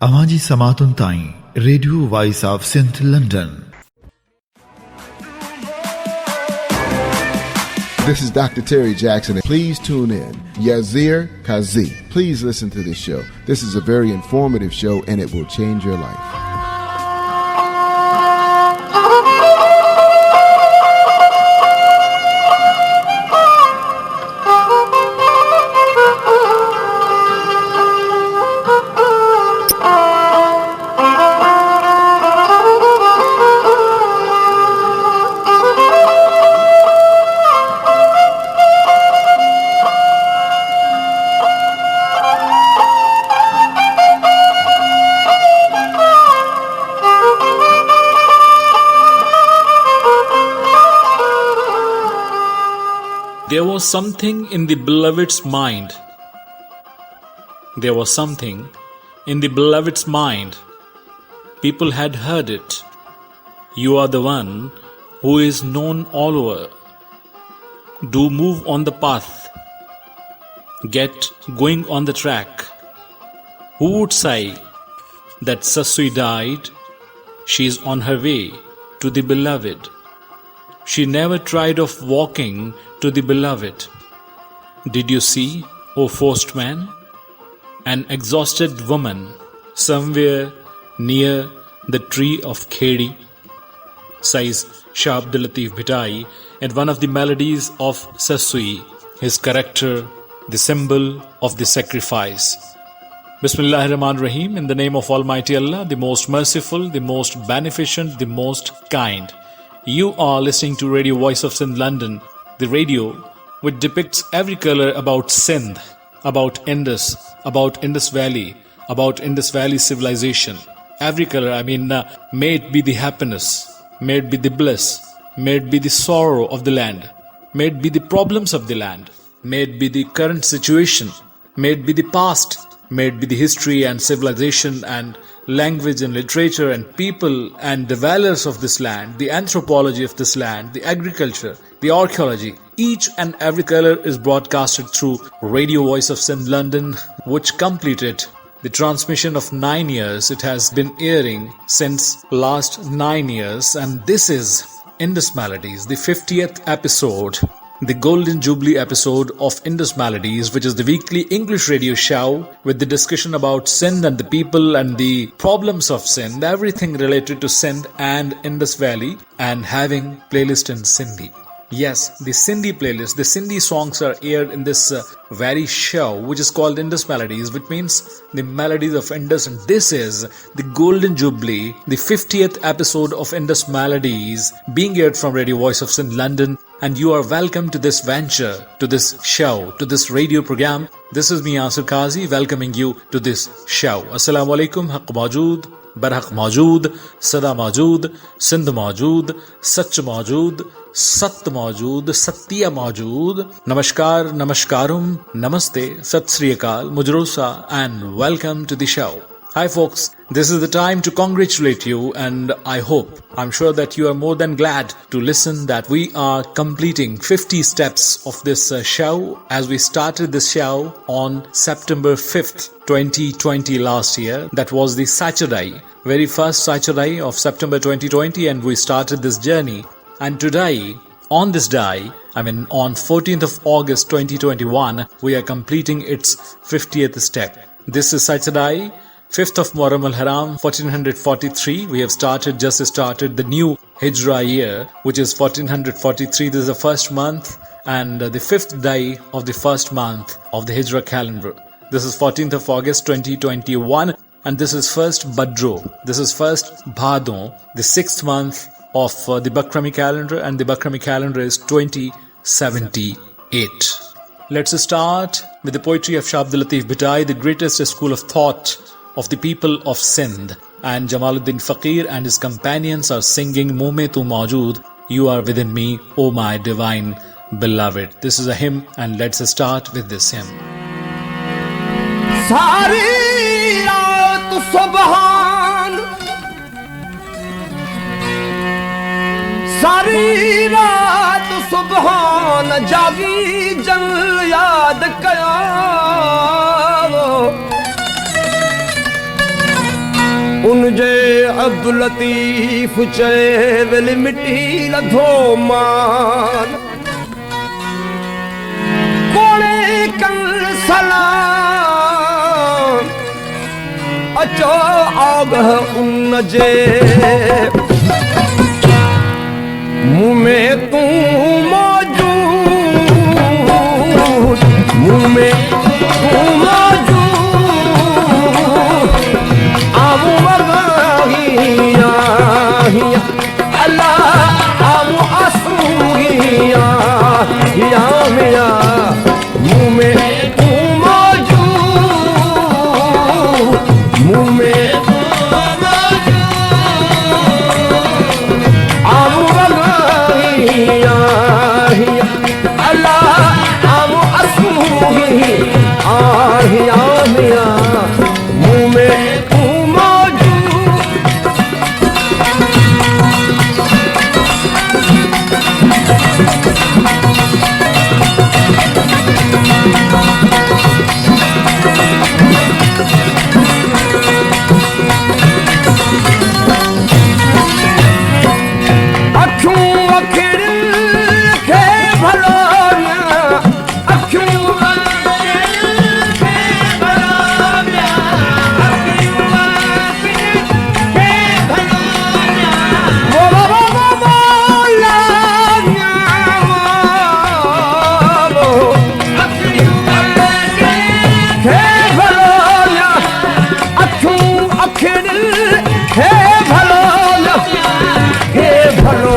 Amaji Samatun Tain, Radio Voice of St. London. This is Dr. Terry Jackson. Please tune in. Yazir Kazi. Please listen to this show. This is a very informative show and it will change your life. There was something in the beloved's mind. There was something in the beloved's mind. People had heard it. You are the one who is known all over. Do move on the path. Get going on the track. Who would say that Sasui died? She is on her way to the beloved. She never tried of walking to the beloved. Did you see, O forced man, an exhausted woman somewhere near the tree of Khedi? Says Shah Abdul Latif Bhitai in one of the melodies of Sasui, his character, the symbol of the sacrifice. Bismillahir-Rahmanir-Rahim, in the name of Almighty Allah, the most merciful, the most beneficent, the most kind. You are listening to Radio Voice of Sindh London, the radio which depicts every color about Sindh, about Indus Valley, about Indus Valley civilization. Every color, may it be the happiness, may it be the bliss, may it be the sorrow of the land, may it be the problems of the land, may it be the current situation, may it be the past, may it be the history and civilization and language and literature and people and the valors of this land, the anthropology of this land, the agriculture, the archaeology. Each and every color is broadcasted through Radio Voice of Sindh London, which completed the transmission of 9 years. It has been airing since last 9 years, and this is Indus Melodies, the 50th episode, the Golden Jubilee episode of Indus Melodies, which is the weekly English radio show with the discussion about Sindh and the people and the problems of Sindh, everything related to Sindh and Indus Valley, and having playlist in Sindhi. Yes, the Sindhi playlist, the Sindhi songs are aired in this very show, which is called Indus Melodies, which means the melodies of Indus. And this is the Golden Jubilee, the 50th episode of Indus Melodies, being aired from Radio Voice of Sindh London. And you are welcome to this venture, to this show, to this radio program. This is me, Yasir Kazi, welcoming you to this show. Assalamu alaikum, haq maujood, barhaq maujood, sada maujood, Sindh maujood, sach maujood, सत मौजूद, सत्य मौजूद, नमस्कार, नमस्काrum, namaste, sat sri akal, mujrosa, and welcome to the show. Hi folks, this is the time to congratulate you, and I'm sure that you are more than glad to listen that we are completing 50 steps of this show as we started this show on September 5th, 2020 last year. That was the Saturday, very first Saturday of September 2020, and we started this journey. And today, on this day, on 14th of August 2021, we are completing its 50th step. This is Saturday, 5th of Muharram al-Haram, 1443. We have just started the new Hijra year, which is 1443. This is the first month and the 5th day of the first month of the Hijra calendar. This is 14th of August 2021, and this is first Badro. This is first Bhadon, the 6th month of the Bakrami calendar, and the Bakrami calendar is 2078. Let's start with the poetry of Shah Abdul Latif Bhitai, the greatest school of thought of the people of Sindh. And Jamaluddin Faqir and his companions are singing Muh mein tu maujud, you are within me, O my divine beloved. This is a hymn, and let's start with this hymn. Sari raat subhan, सारी रात सुबहान जागी जल याद कया उनजे अब्दुल लतीफ चए well मिटी लधो मान कोणे कन सलाम अचो आगह उनजे मुँह में तू मौजूद मुँह में तू मौजूद आमू वगाहिया अल्लाह आमू आसूहिया या मिया मुँह में तू मौजूद मुँह में आमू वगाहिया अल्लाह आमू आसूहिया आहिया मिया मुँह में तू मौजूद अखियूं अखिड़ियुनि खे भलोरिया अखियूं अखिड़ियुनि खे भलोरिया अखियूं अखिड़ियुनि खे भलोरिया मोलारिया अखियूं अखिड़ियुनि खे भलोरिया अखियूं अखिड़ियुनि खे भलोरिया हे भलो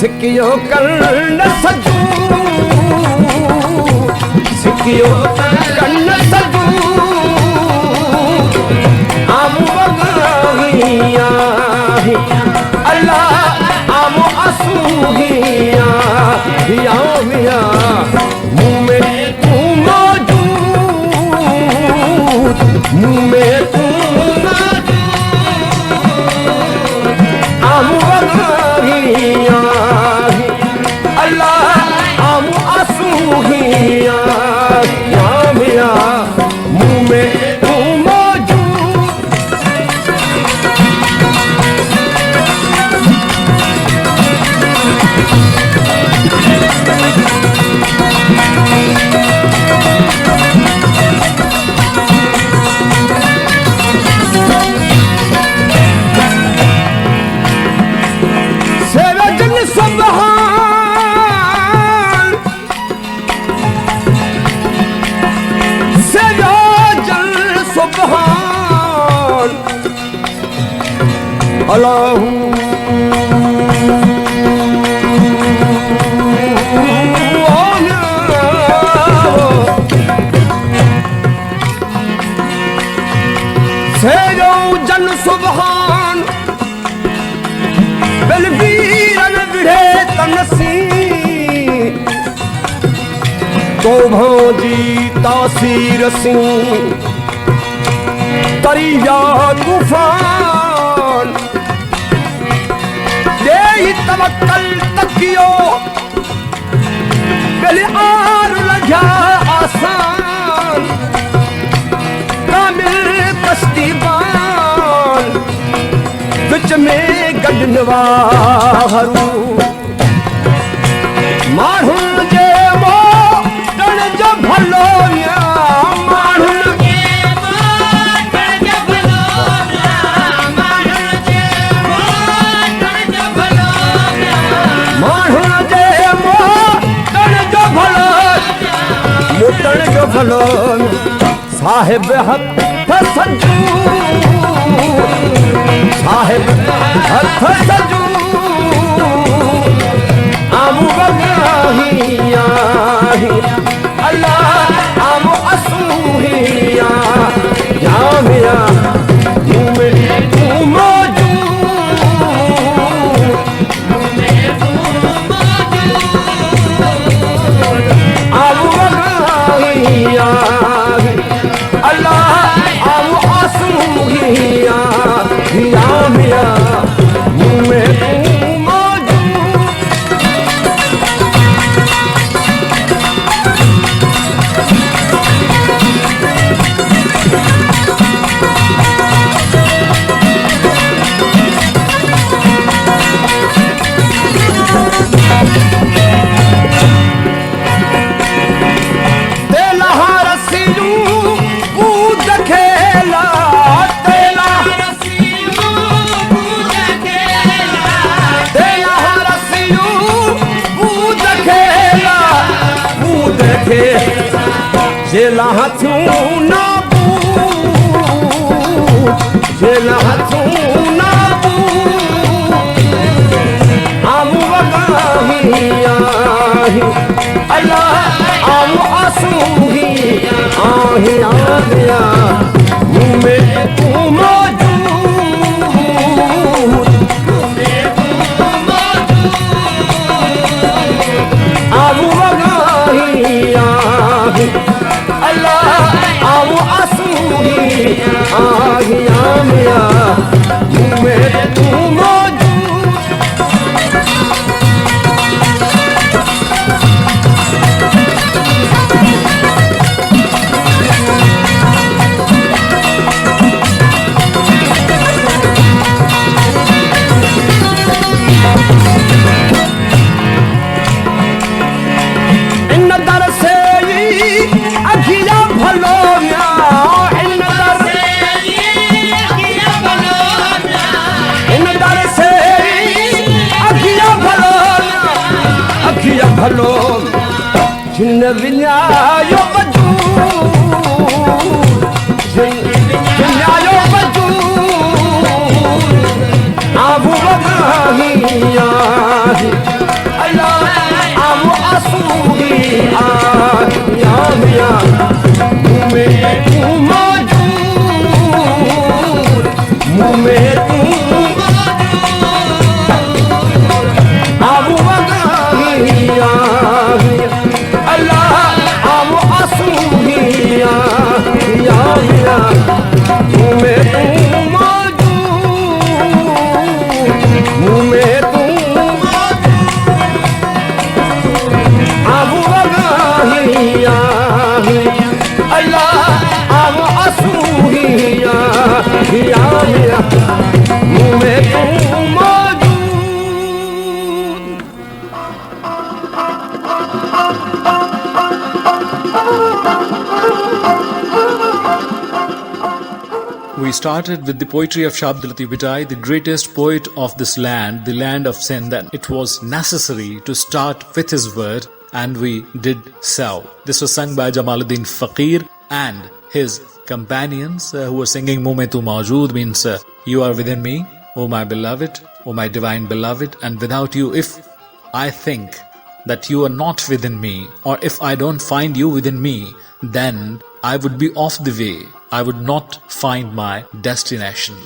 सिकियो कर्ण सजू सिकियो कर्ण सजू आमू वगाहिया अल्लाह आमू आसूहिया या मिया मुँह में तू मौजूद मुँह में तू आमू वगाहिया अल्लाह आमू आसूहिया या मिया मुँह में तू मौजूद सेवजन सुबहान सेवजन सुबहान अल्लाहू सेवजन सुबहान बलवीरन विढ़े तनसी तो भांजी तासीर सी तरिया तूफान दे तवक्कल तकियो बेली आर लगा आसान कामिल कश्तीबान विच में गडनवा हरू माण्हुनि जे मोटण जो भलोरिया माण्हुनि जे मोटण जो भलोरिया माण्हुनि जे मोटण जो भलोरिया माण्हुनि जे मोटण जो भलोरिया मोटण जो भलोरिया साहिब हथ सजू साहिब हथ सजू आमू वगाहिया अल्लाह आमू आसूहिया या मिया मुँह में तू मौजूद आमू वगाहिया अल्लाह आमू आसूहिया या मिया मुँह हथूं ना जिन हथूं ना आमू वगाही आही अल्लाह आमू आसूही आही आमिया मुँह में तू मौजूद आमू वगाही आही अल्लाह आमू आसूही आही आमिया मुँह में तू मौजूद भलो जिन विञायो विञायो आबू वगाही आही अल्लाह आबू आसूही आही आमिया मुँह में तू मौजूद मुँह में तू आबू वगाही आही अल्लाह आबू आसूही आही आमिया मुँह में तू मौजूद मुँह में तू आबू वगाही आही अल्लाह आबू आसूही आही आमिया मुँह में तू मौजूद। We started with the poetry of Shah Abdul Latif Bhittai, the greatest poet of this land, the land of Sindh. It was necessary to start with his word, and we did so. This was sung by Jamaluddin Faqir and his companions who were singing Muh Mein Tu Maujood, means you are within me, O my beloved, O my divine beloved, and without you, if I think that you are not within me, or if I don't find you within me, then I would be off the way. I would not find my destination.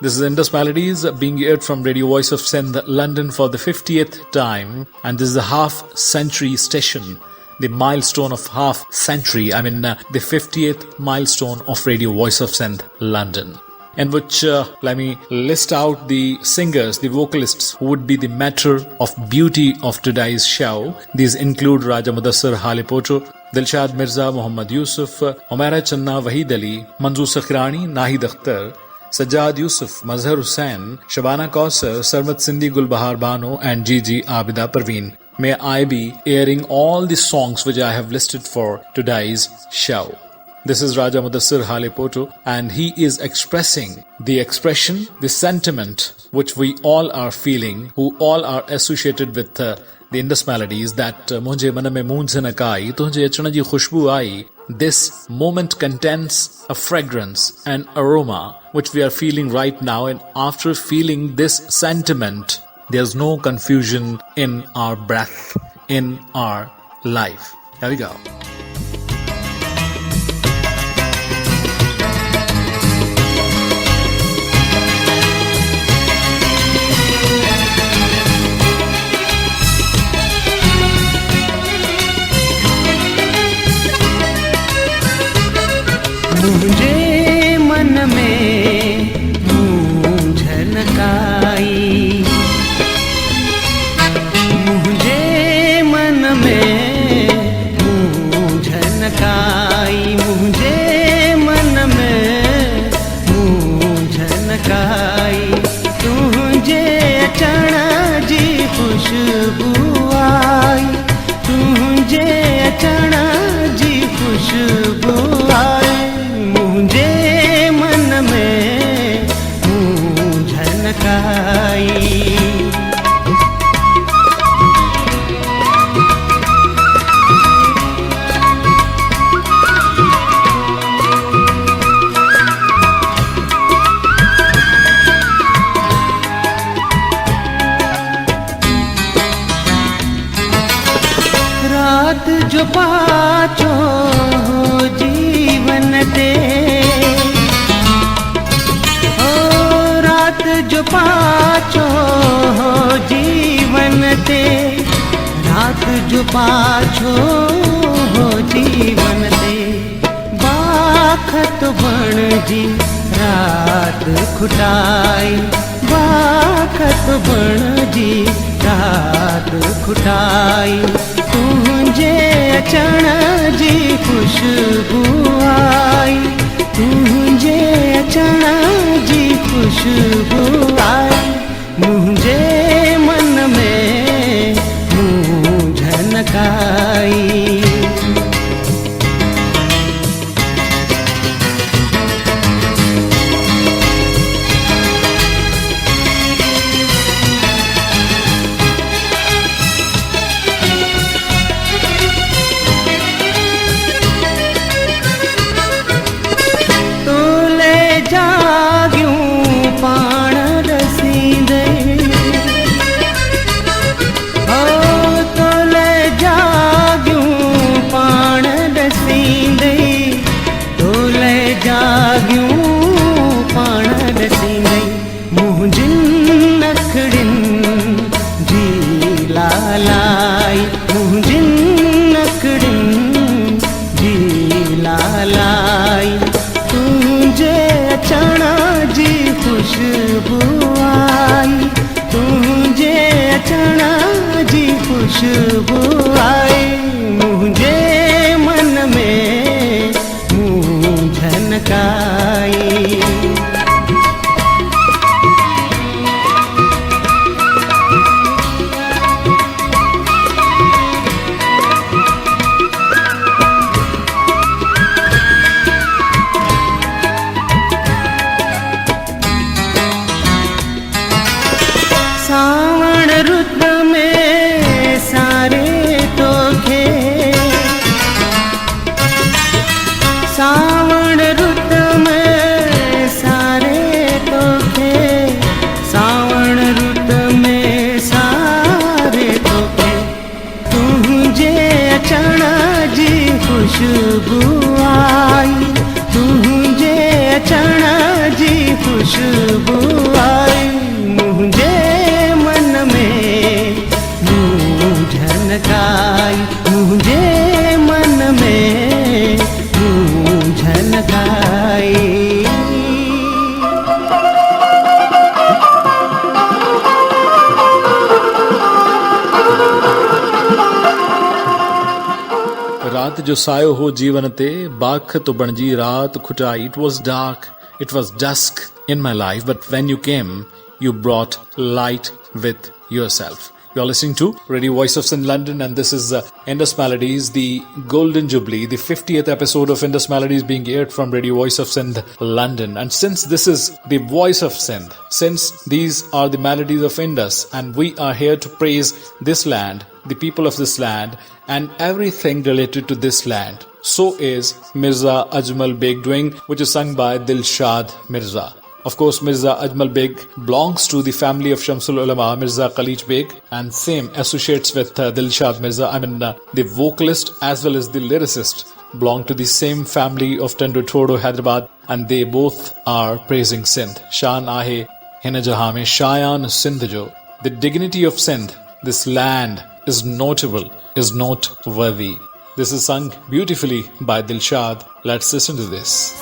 This is Indus Melodies being aired from Radio Voice of Sindh, London for the 50th time, and this is the half-century station, the milestone of half-century, the 50th milestone of Radio Voice of Sindh, London, in which let me list out the singers, the vocalists who would be the matter of beauty of today's show. These include Raja Mudassir Halipoto, Dilshad Mirza, Muhammad Yusuf, Umaira Channa, Wahid Ali, Manzoor Sakrani, Nahid Akhtar, Sajjad Yusuf, Mazhar Hussain, Shabana Kausar, Sarmat Sindhi, Gulbahar Bano, and Gigi Abida Parveen. May I be airing all the songs which I have listed for today's show. This is Raja Mudassir Halipoto, and he is expressing the expression, the sentiment which we all are feeling, who all are associated with the Indus Melodies, that Munje Mana Mein Moon Se Nakai, Tunje Achana Ji Khushbu Aayi. This moment contains a fragrance, an aroma, which we are feeling right now, and after feeling this sentiment, there's no confusion in our breath, in our life. Here we go. मुझे मन में मूंझन काई, मुझे मन में मूंझन काई, मुझे मन में मूंझन काई, तुझे अचण जी खुशबू आई, तुझे अचण जी खुशबू आई, मुझे मन में मूंझन काई। जो पाछो हो जीवन ते, ओ रात जो पाछो हो जीवन ते, रात जो पाछो हो जीवन ते, बाखत बण जी रात खुटाई, बाखत बण जी रात खुटाई, तुझे अचण जी खुशबू आई, तुझे अचण जी खुशबू आई, मुझे मन में मूंझन काई। खुशबू आई, मुझे मन में मूंझन काई। सावण रुत में सारे तोखे, सावण रुत में सारे तोखे, सावण रुत में सारे तोखे, तुझे अचण जी खुशबू आई, तुझे अचण जी खुशबू आई, मुझे काई, मुझे मन में मूंझन काई। रात जो सायो हो जीवन ते, बाख तो बणजी रात खुटाई। It was dark, it was dusk in my life, but when you came, you brought light with yourself. You are listening to Radio Voice of Sindh London, and this is Indus Melodies, the Golden Jubilee, the 50th episode of Indus Melodies being aired from Radio Voice of Sindh London. And since this is the voice of Sindh, since these are the melodies of Indus, and we are here to praise this land, the people of this land, and everything related to this land, so is Mirza Ajmal Beg doing, which is sung by Dilshad Mirza. Of course, Mirza Ajmal Beg belongs to the family of Shamsul Ulama Mirza Khalij Beg, and same associates with Dilshad Mirza. The vocalist as well as the lyricist belong to the same family of Tandu Thodo, Hyderabad, and they both are praising Sindh. Shan Ahe Hina Jahan mein Shayan Sindh Jo. The dignity of Sindh, this land, is notable, is noteworthy. This is sung beautifully by Dilshad. Let's listen to this.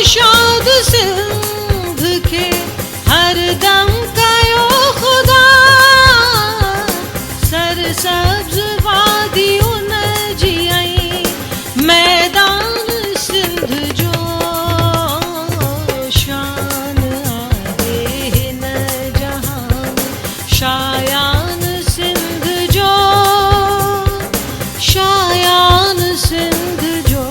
कुशाद Sindh के हर दम कयो खुदा सरसब्ज वादियों न जियई मैदान सिंध जो शान आहे न जहान शायान सिंध जो शायान सिंध जो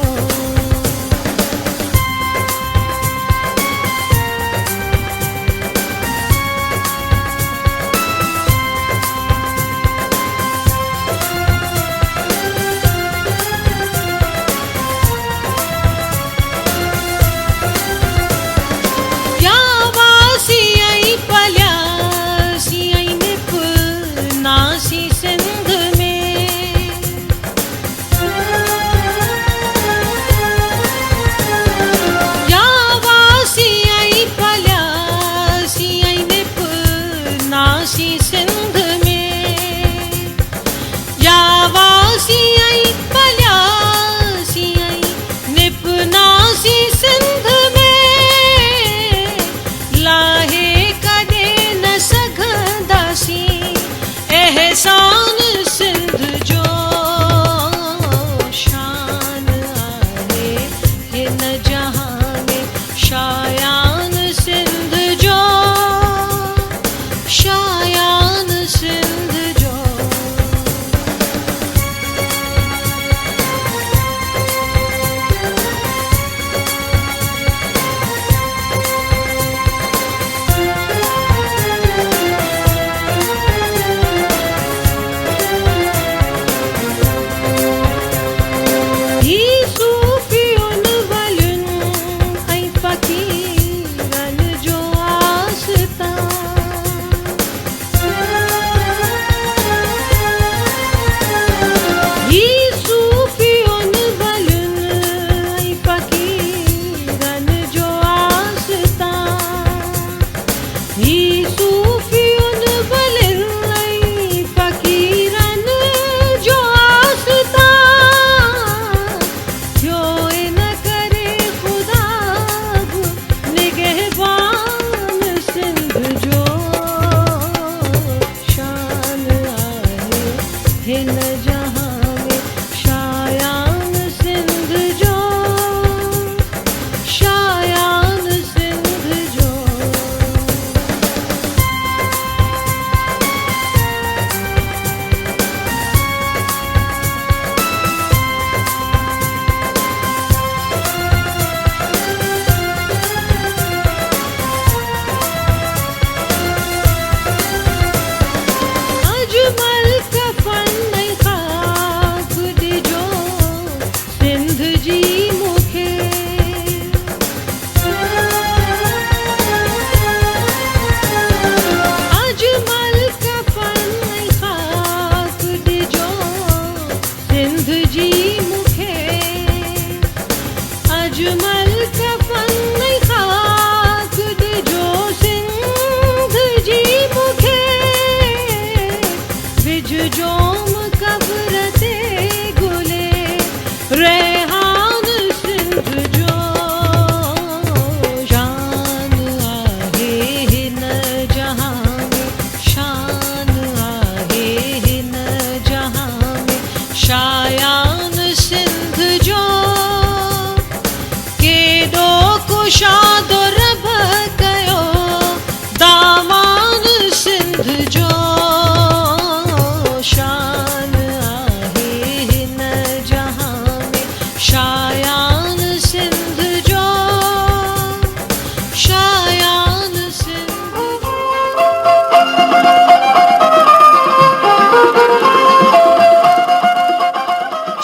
एहसान सिंध जो शान आहे हिन जहान शायान सिंध जो शायान सिंध जो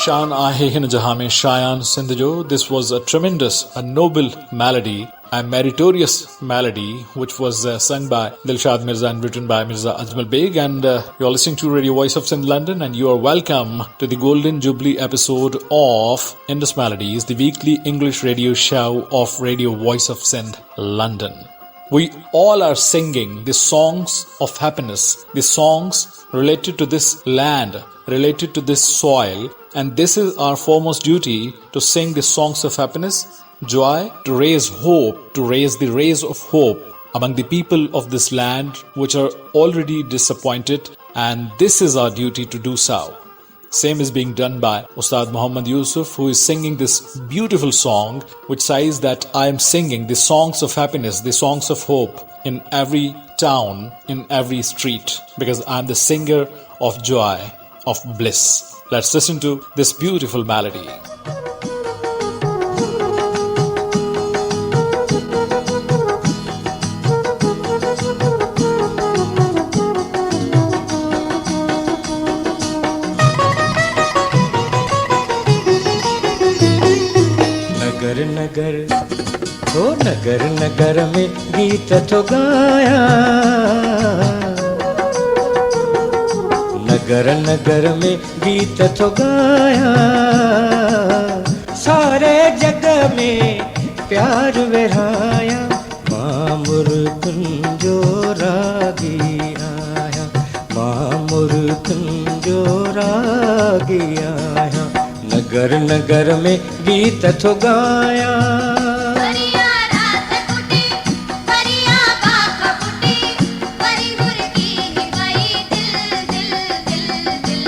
Shan Aahe Hin Jahan Mein Shayan Sindh Jo. This was a tremendous, a noble melody, a meritorious melody which was sung by Dilshad Mirza and written by Mirza Ajmal Beg. And you're listening to Radio Voice of Sindh London, and you are welcome to the Golden Jubilee episode of Indus Melodies, the weekly English radio show of Radio Voice of Sindh London. We all are singing the songs of happiness, the songs related to this land, related to this soil, and this is our foremost duty, to sing the songs of happiness Joy to raise hope, to raise the rays of hope among the people of this land which are already disappointed, and this is our duty to do so. Same is being done by Ustad Muhammad Yusuf, who is singing this beautiful song which says that I am singing the songs of happiness, the songs of hope in every town, in every street, because I am the singer of joy, of bliss. Let's listen to this beautiful melody. नगर हो नगर नगर में गीत तो गाया, नगर नगर में गीत तो गाया, सारे जग में प्यार विराया, मामुर कुंजो रागी आया, मामुर कुंजो रागी आया, नगर नगर में गीत तो गाया। परिया रात कुटी, परिया बाख कुटी, परी मुर्गी गई दिल दिल दिल दिल।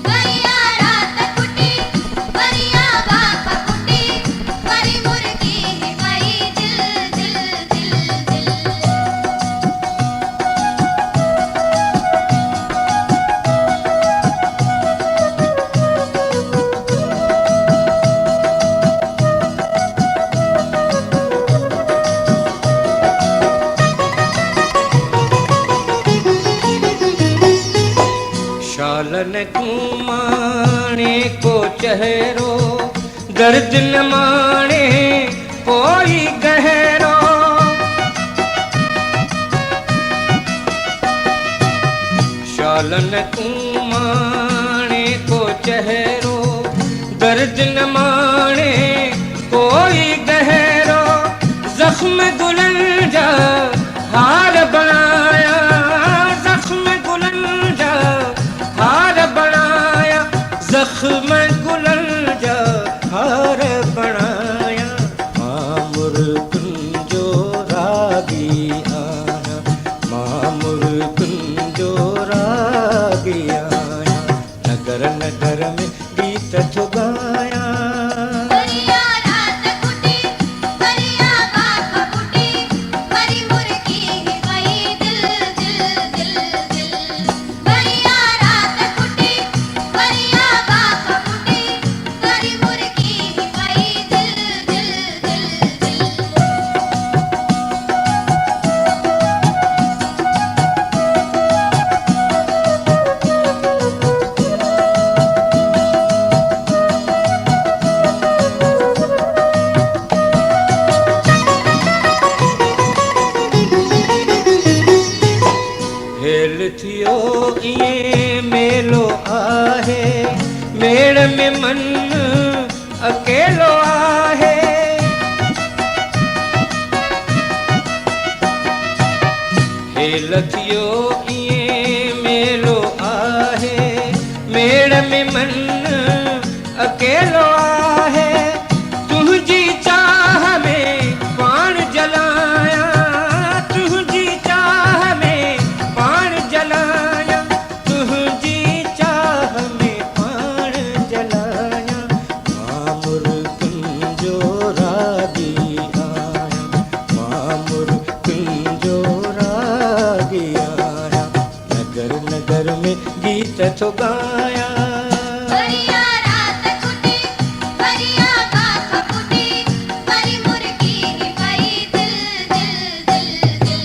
परिया रात कुटी, परिया बाख कुटी, परी मुर्गी गई दिल दिल दिल दिल। शालन कुमाणे को चेहरो, दर्द न माणे कोई गहरो, शालन कुमाणे को चेहरो, दर्द न माणे कोई गहरो, जख्म गुलंजा हार बनाया, जख्म गुलंजा हार बनाया, जख्म गुलंजा हार बनाया, मामुर कुंजो रागी आया, मामुर कुंजो रागी आया, नगर नगर में गीत तो गाया। परिया रात कुटी, परिया बाख कुटी, परी मुर्गी गई दिल दिल दिल दिल। परिया रात कुटी, परिया बाख कुटी, परी मुर्गी गई दिल दिल दिल दिल। हेल थियो ये मेलो आहे, मेड़ में मन अकेलो आहे, हेल थियो ये मेलो आहे, मेड़ में मन अकेलो आहे, तुझी चाह में पान जलाया, तुझी चाह में पान जलाया, तुझी चाह में पान जलाया, मामुर कुंजो रागी आया, मामुर कुंजो रागी आया, नगर नगर में गीत तो गाया। परिया रात कुटी, परिया बाख कुटी, परी मुर्गी गई दिल दिल दिल दिल।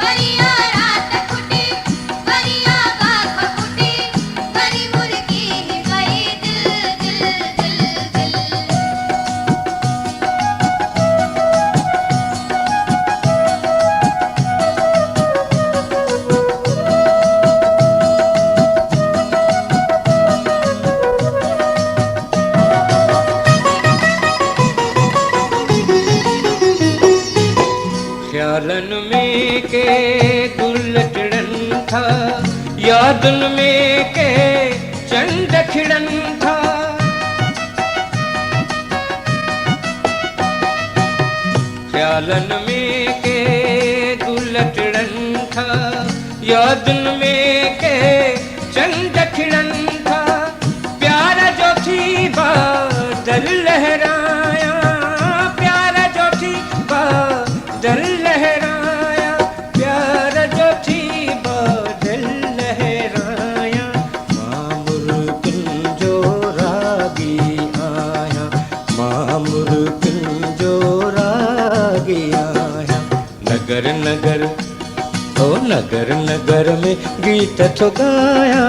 परिया रात कुटी, परिया बाख कुटी, परी मुर्गी गई दिल दिल दिल दिल। ख्यालन में के गुल टिड़न था, यादन में के चंद खिड़न था, ख्यालन में के दुलटड़न था, यादन में के चंद खिड़न था, प्यारा जो थी बादल लहराया, प्यारा जो थी बादल लहराया, प्यारा जो थी बादल लहराया, मामुर कुंजो रागी आया, मामुर कुंजो रागी आया। नगर नगर ओ नगर नगर में गीत तो गाया,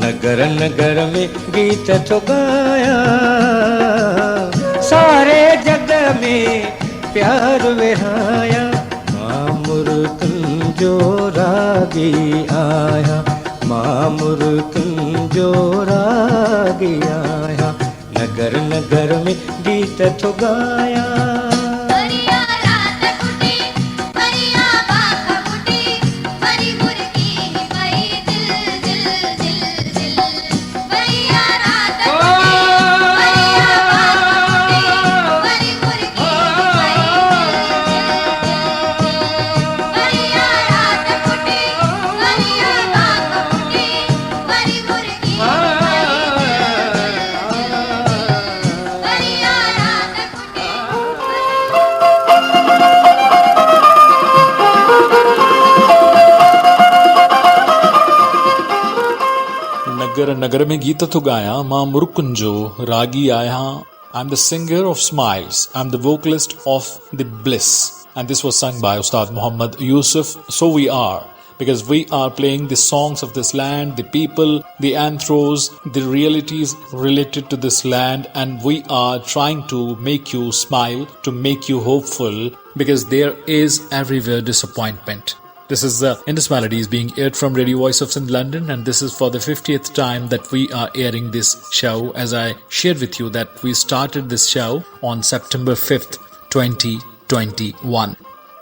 नगर नगर में गीत तो गाया, सारे जग में प्यार विहाया, मामुर कुंजो रागी आया, मामुर कुंजो रागी आया, नगर नगर में गीत तो गाया। परिया रात फुटी, परिया बाग फुटी, परी मुर्गी ही पई दिल दिल दिल दिल। परिया रात फुटी, परिया बाग फुटी, परी मुर्गी ही पई दिल दिल दिल। परिया रात फुटी, परिया बाग फुटी, परी मुर्गी ही पई दिल दिल दिल। परिया रात फुटी। नगर नगर में गीत तो गाया, माँ मुरुकुंजो रागी आया. I'm the singer of Smiles. I'm the vocalist of The Bliss. And this was sung by Ustad Muhammad Yusuf. So we are. Because we are playing the songs of this land, the people, the anthros, the realities related to this land, and we are trying to make you smile, to make you hopeful, because there is everywhere disappointment. This is the Indus Melodies being aired from Radio Voice of Sindh, London, and this is for the 50th time that we are airing this show. As I shared with you that we started this show on September 5th, 2021.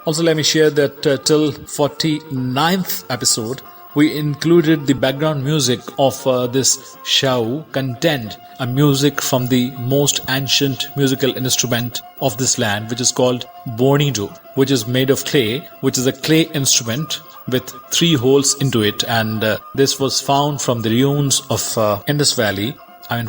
Also, let me share that till 49th episode, we included the background music of this show contained a music from the most ancient musical instrument of this land, which is called Bonido, which is made of clay, which is a clay instrument with 3 holes into it. And this was found from the ruins of Indus Valley,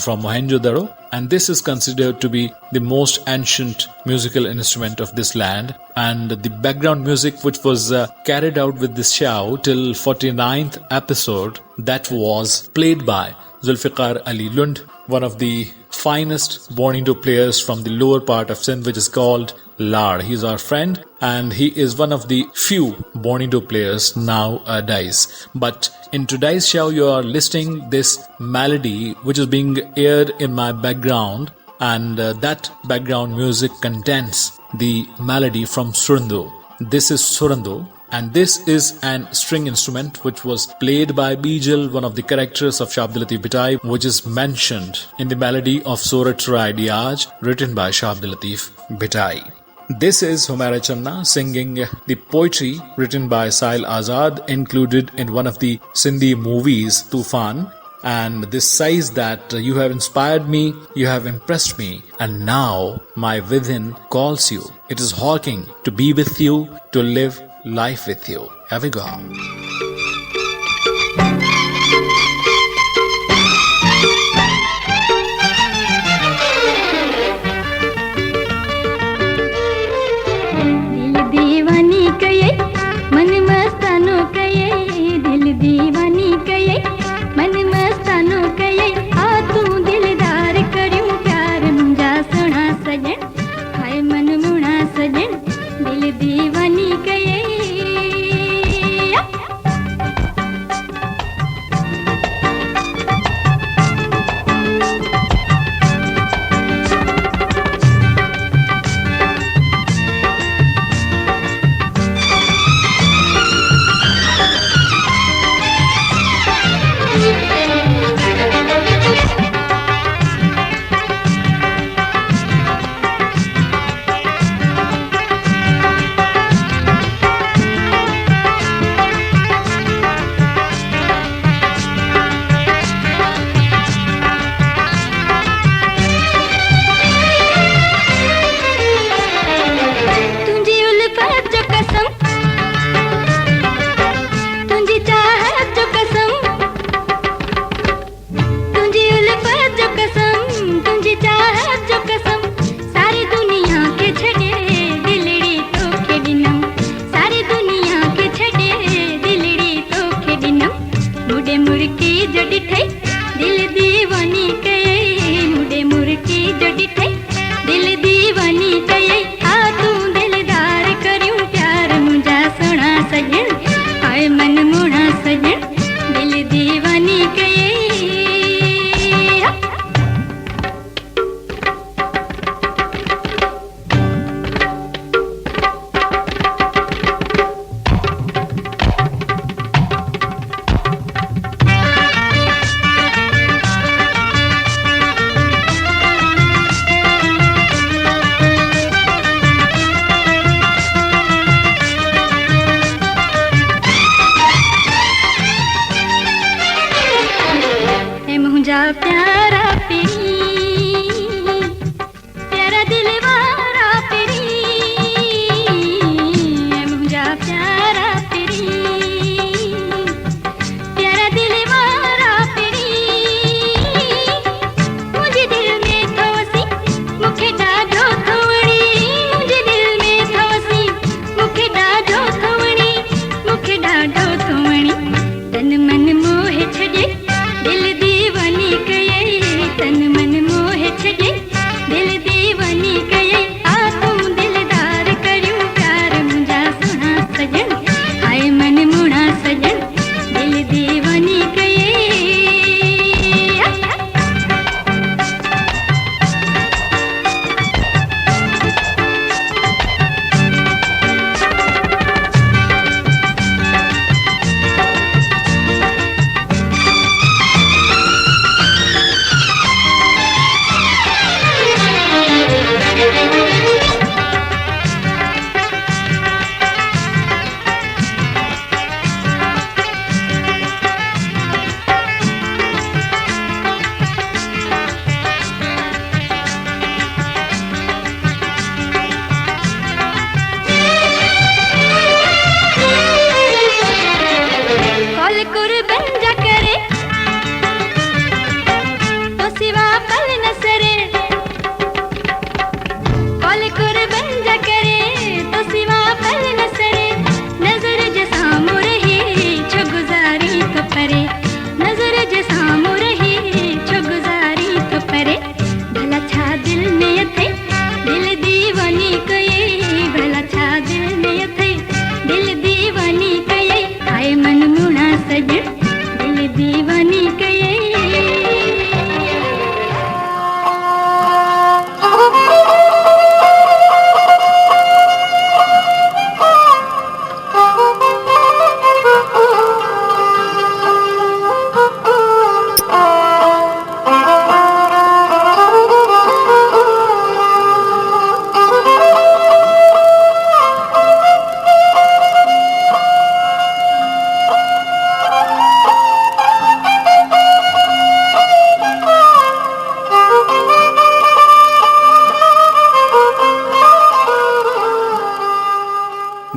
from Mohenjo-daro. And this is considered to be the most ancient musical instrument of this land. And the background music which was carried out with this show till 49th episode, that was played by Zulfiqar Ali Lund, one of the finest Bonido players from the lower part of Sindh, which is called Lard. He's our friend and he is one of the few Bonido players nowadays. But in today's show, you are listening this melody which is being aired in my background, and that background music contains the melody from Surando. This is Surando. And this is an string instrument which was played by Bijal, one of the characters of Shah Abdul Latif Bhitai, which is mentioned in the melody of Surat Rai Diaj, written by Shah Abdul Latif Bhitai. This is Humaira Channa singing the poetry written by Sahil Azad, included in one of the Sindhi movies, Tufan. And this says that you have inspired me, you have impressed me, and now my within calls you. It is hawking to be with you, to live life with you. Here we go. दिल दीवानी कये मुडे मुर्की जो डिठे दिल दीवानी कये आ तू दिलदार करियूं प्यार मुंजा सोना सजन हाय मन मोड़ा सजन दिल दीवानी कये मुझा प्यारा पीरी प्यारा दिलवारा पीरी मुझा प्यारा पीरी प्यारा दिलवारा पीरी मुझे दिल में थवसी मुखे डाढो थवणी मुझे दिल में थवसी मुखे डाढो थवणी मुखे डाढो थवणी तन मन मोहे छॾे दिल दीवानी कये तन मन मोहे छॾे दिल दीवानी कये आ तू दिलदार करियूं प्यार मुंजा सोना सजन हाय मन मोड़ा सजन दिल दीवानी कये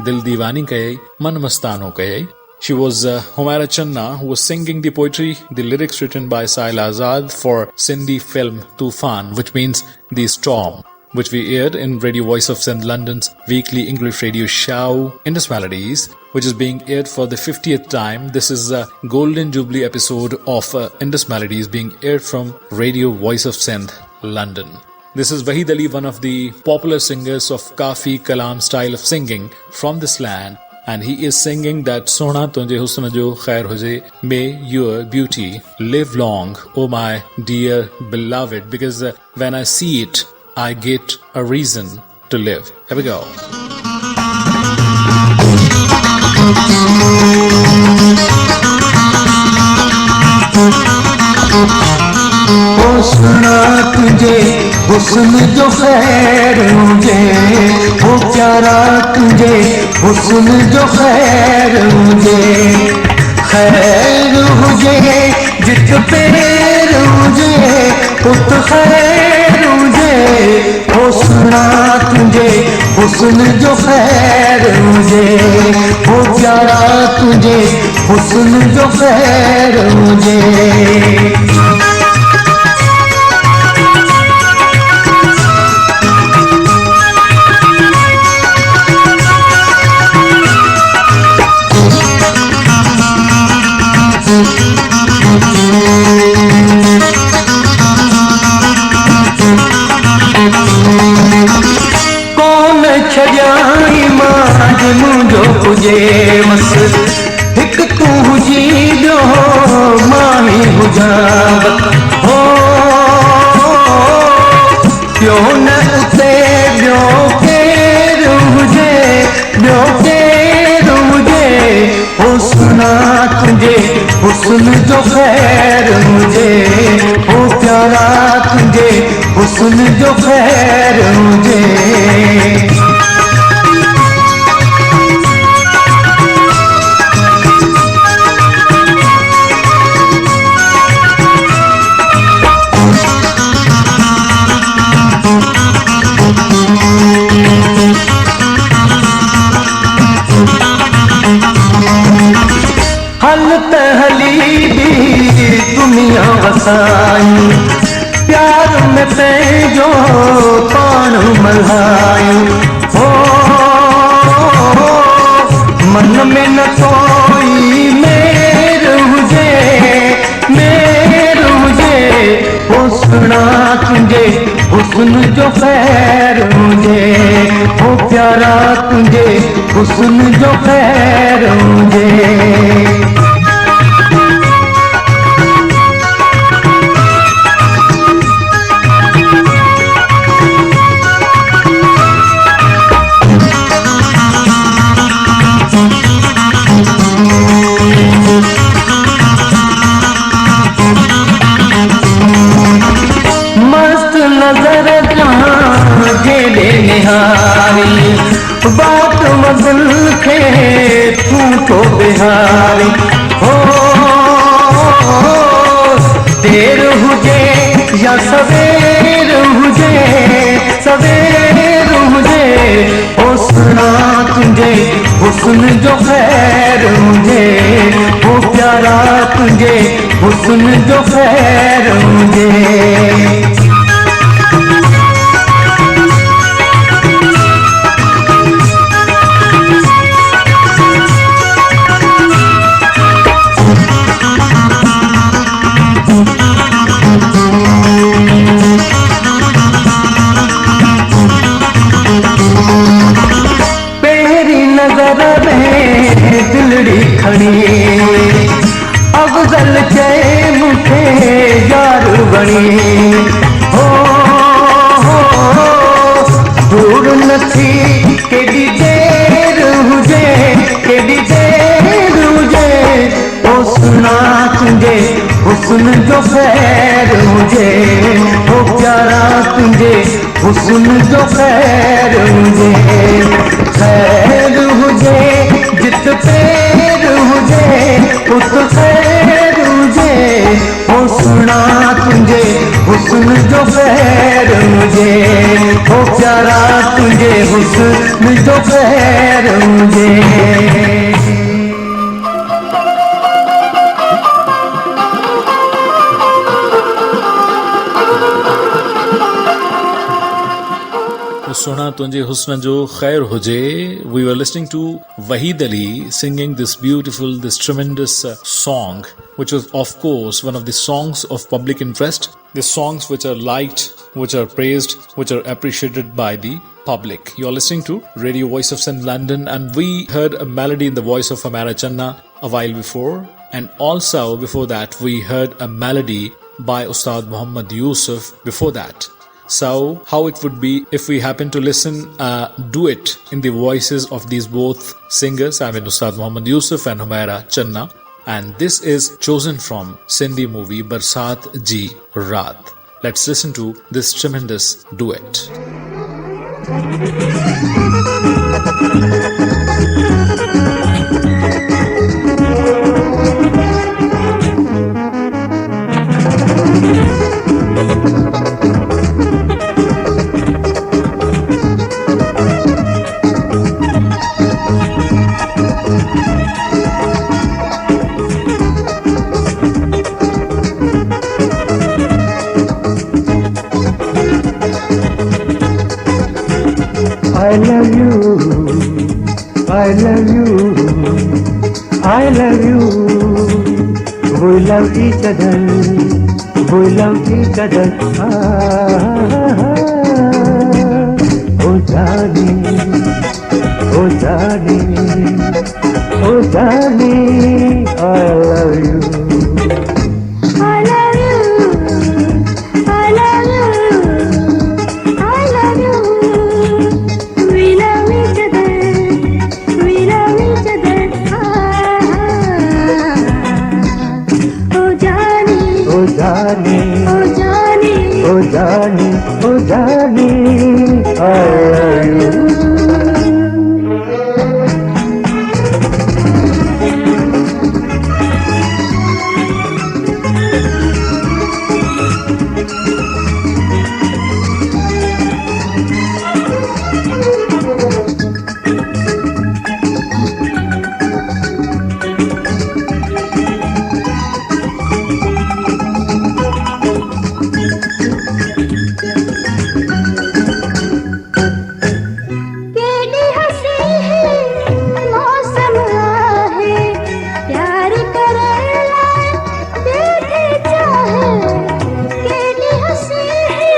Dil Diwani Kaye, Man Mastano Kaye. She was Humaira Channa, who was singing the poetry, the lyrics written by Sahil Azad for Sindhi film Tufan, which means The Storm, which we aired in Radio Voice of Sindh London's weekly English radio show, Indus Melodies, which is being aired for the 50th time. This is a Golden Jubilee episode of Indus Melodies being aired from Radio Voice of Sindh, London. This is Wahid Ali, one of the popular singers of Kafi Kalam style of singing from this land, and he is singing that Sona Tunje Husna Jo Khair Hoje, may your beauty live long, oh my dear beloved, because when I see it, I get a reason to live. Here we go. ओ सुना तुझे हुस्न जो खैर मुझे, ओ प्यारा तुझे हुस्न जो खैर मुझे, खैर मुझे जित पैर मुझे उत खैर मुझे, ओ सुना तुझे हुस्न जो खैर मुझे, ओ प्यारा तुझे हुस्न जो खैर मुझे। हुस्न जो खैर मुझे, ओ प्यारा तुझे हुस्न जो खैर मुझे। हल पहली भी दुनिया वसाई, प्यार में ते जो पान मल्हाई, हो मन में न कोई मेर मुझे, हो सुना तुझे हुस्न जो खैर मुझे, हो प्यारा तुझे हुस्न जो खैर मुझे। मस्त नजर जहाँ जेले निहारी, बात मगल खे तू तो बिहारी, हो देर हुजे या सवेर हुजे, हो सुना तुझे हुस्न जो खैर मुझे, हो प्यारा तुझे हुस्न जो खैर मुझे। तेरी नजर में दिलड़ी खड़ी, अफजल के मुखे यार बनी, हो दूर नथी केडी देर हुजे, ओ सुना तुझे हुस्न जो खैर मुझे, ओ प्यारा तुझे हुस्न जो खैर मुझे। खैर हुजे जित पैर हुजे, उत खैर मुझे, हो सुना तुझे हुस्न जो खैर मुझे, हो प्यारा तुझे हुस्न जो खैर मुझे। सुना तुझे हुस्न जो खैर हुजे. We were listening to Waheed Ali singing this beautiful, this tremendous song, which was of course one of the songs of public interest. The songs which are liked, which are praised, which are appreciated by the public. You are listening to Radio Voice of St. London, and we heard a melody in the voice of Amara Channa a while before, and also before that we heard a melody by Ustad Muhammad Yusuf before that. So, how it would be if we happen to listen a duet in the voices of these both singers, I mean Ustad Muhammad Yusuf and Humaira Channa, and this is chosen from Sindhi movie Barsat Ji Raat. Let's listen to this tremendous duet. I love you, I love you, I love you. We love each other, we love each other. Oh darling, oh darling, oh darling, I love you. जाने ओ जाने ओ जाने ओ जाने I love you KD हसी है मौसम आहे प्यार करला देखे चाहे केडी हसी है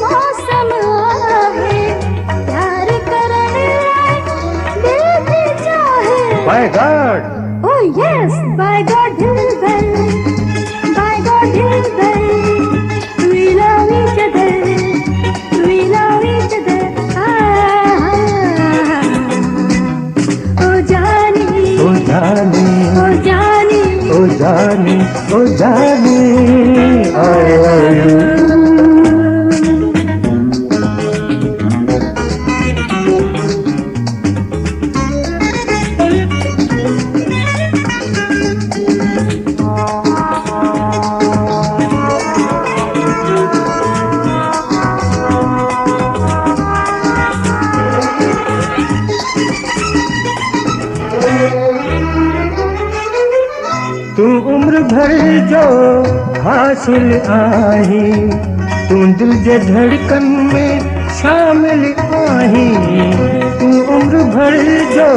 मौसम आहे प्यार करला देखे चाहे By God Oh yes, by God, Dilbar, by God, Dilbar, we love each other, we love each other. Oh Jani, ओ जाने oh Jani, ओ जाने ओ जाने I love you तू उम्र भर जो हासिल आई तू दिल जे धड़कन में शामिल आई तू उम्र भर जो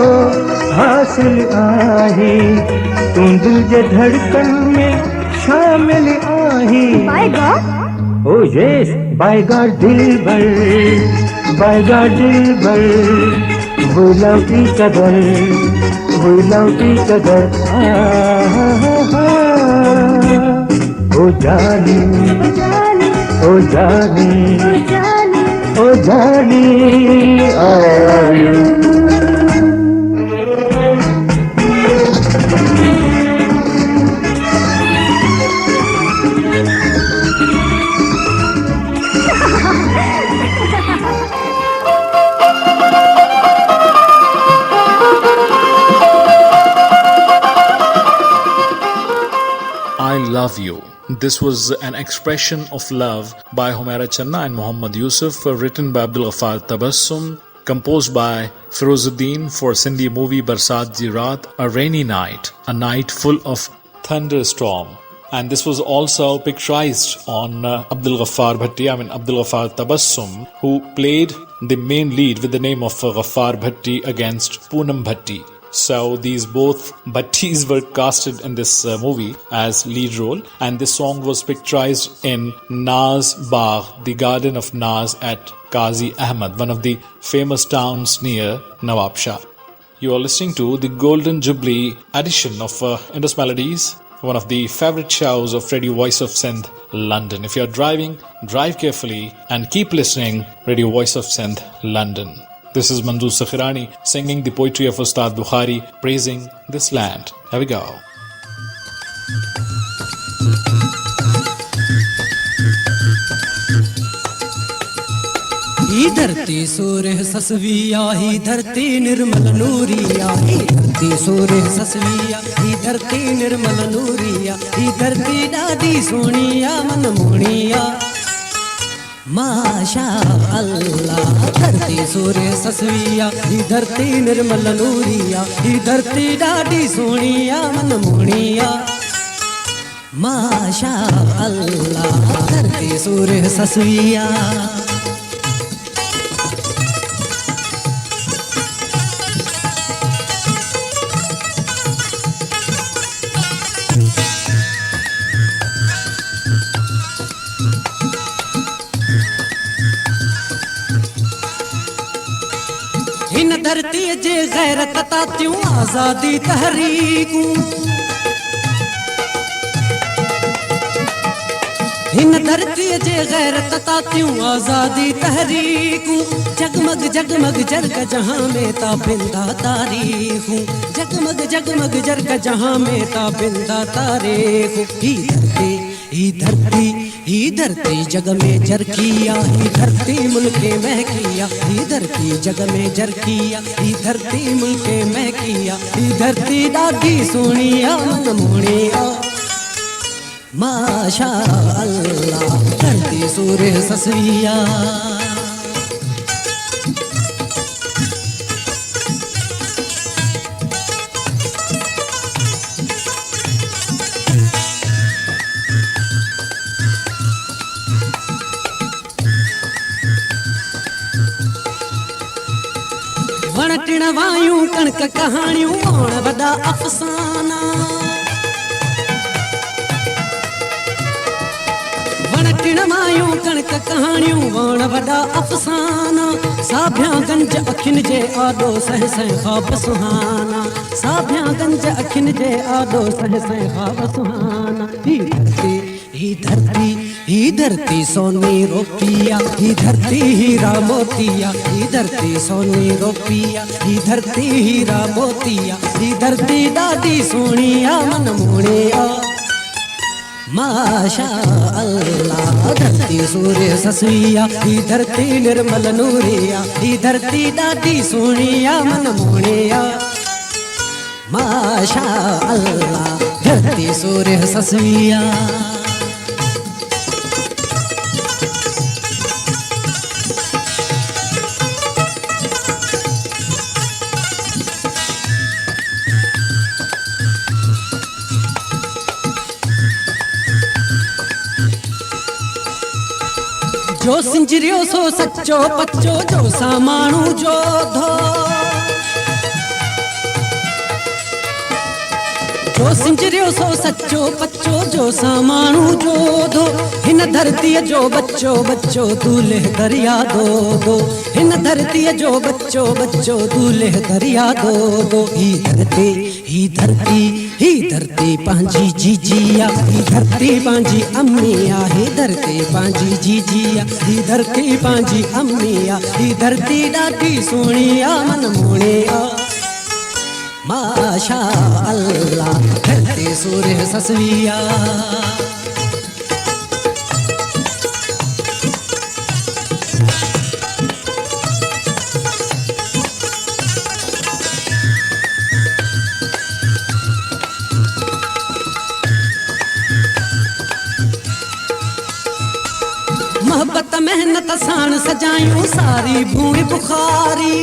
हासिल आई तू दिल जे धड़कन में शामिल आई by God, Oh yes, by God Dilbar, by God Dilbar, we love each other, we love each other. Oh Jani, oh Jani, oh Jani, oh Jani, oh Jani, I love you. I love you. This was an expression of love by Humaira Channa and Muhammad Yusuf, written by Abdul Ghaffar Tabassum, composed by Firozuddin for Sindhi movie Barsat Di Raat, a rainy night, a night full of thunderstorm. And this was also picturized on Abdul Ghaffar Bhatti, Abdul Ghaffar Tabassum, who played the main lead with the name of Ghaffar Bhatti against Poonam Bhatti. So these both Bhattis were casted in this movie as lead role, and this song was picturized in Naz Bagh, the garden of Naz at Qazi Ahmad, one of the famous towns near Nawabshah. You are listening to the Golden Jubilee edition of Indus Melodies, one of the favorite shows of Radio Voice of Sindh, London. If you are driving, drive carefully and keep listening Radio Voice of Sindh, London. This is Manzoor Sakhirani singing the poetry of Ustad Bukhari, praising this land. Here we go. ही धरती सूर्य ससविया ही धरती निर्मल नूरिया ही धरती सूर्य ससविया ही धरती निर्मल नूरिया ही धरती दादी सोनिया मन मोनिया माशा अल्लाह धरती सूर्य ससविया ही धरती निर्मल नूरिया ही धरती दादी सोनिया मन मोनिया माशा अल्लाह धरती सूर्य ससविया इन धरती जे गैरत तातियूं आज़ादी तहरीकूं इन धरती जे गैरत तातियूं आज़ादी तहरीकूं जगमग जगमग जरग जहां में ताबिंदा तारीखूं जगमग जगमग जरग जहां में ताबिंदा तारीखूं ही धरती जग में जरकिया, ही धरती मुल्के महकिया, ही धरती जग में जरकिया, ही धरती मुल्के महकिया, ही धरती दादी सोनिया मन मोनिया माशा अल्लाह धरती सूर्य ससुइया। वण टिण वायूं कणक कहाणियूं वण वॾा अफ़साना, वण टिण वायूं कणक कहाणियूं वण वॾा अफ़साना, साभियां गंज अखियुनि जे आॾो सह सह ख़्वाब सुहाना, साभियां गंज अखियुनि जे आॾो सह सह ख़्वाब सुहाना। ही धरती सोनी रोपिया, ही धरती हीरा मोतिया, ही धरती सोनी रोपिया, ही धरती हीरा मोतिया, ही धरती दादी सोनिया मन मोनिया माशा अल्लाह धरती सूर्य ससुइया, ही धरती निर्मल नूरिया, ही धरती दादी सोनिया मन मोनिया माशा अल्लाह धरती सूर्य ससुइया। जो सिंजरियो सो सच्चो पच्चो जो सामाणू जो धो, जो सिंजरियो सो सच्चो पच्चो जो सामाणू जो धो, हिन धरतीअ जो बच्चो बच्चो दूल्हे दरिया दो दो, हिन धरतीअ जो बच्चो बच्चो दूल्हे दरिया दो दो। ही धरती पंहिंजी जीजिया, ही धरती पंहिंजी अम्मिया, ही धरती पंहिंजी जीजिया, ही धरती पंहिंजी अम्मिया, ही धरती ॾाढी सोनिया मन मोनिया माशा अल्लाह धरती सूर्य ससुइया। मोहब्बत मेहनत साण सजायूं सारी भूमि बुखारी,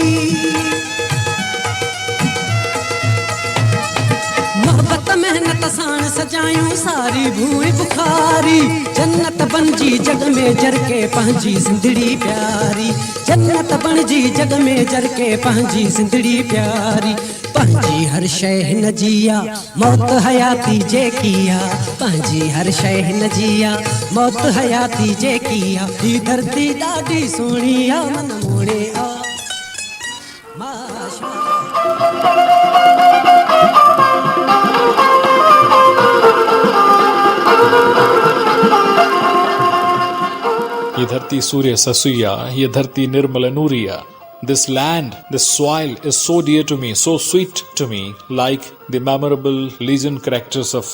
मोहब्बत मेहनत साण सजायूं सारी भूमि बुखारी, जन्नत बणजी जग में जरके पंहिंजी सिंधड़ी प्यारी, जन्नत बणजी जग में जरके पंहिंजी सिंधड़ी प्यारी, पंहिंजी हर शइ हिन जिया मौत हयाती जेकिया, पंहिंजी हर शइ हिन जिया मौत हयाती जेकिया, ही धरती ॾाढी सोनिया मन मोनिया माशा। ये धरती सूर्य ससुइया, ये धरती निर्मल Nooria. This land, this soil is so dear to me, so sweet to me, like the memorable legend characters of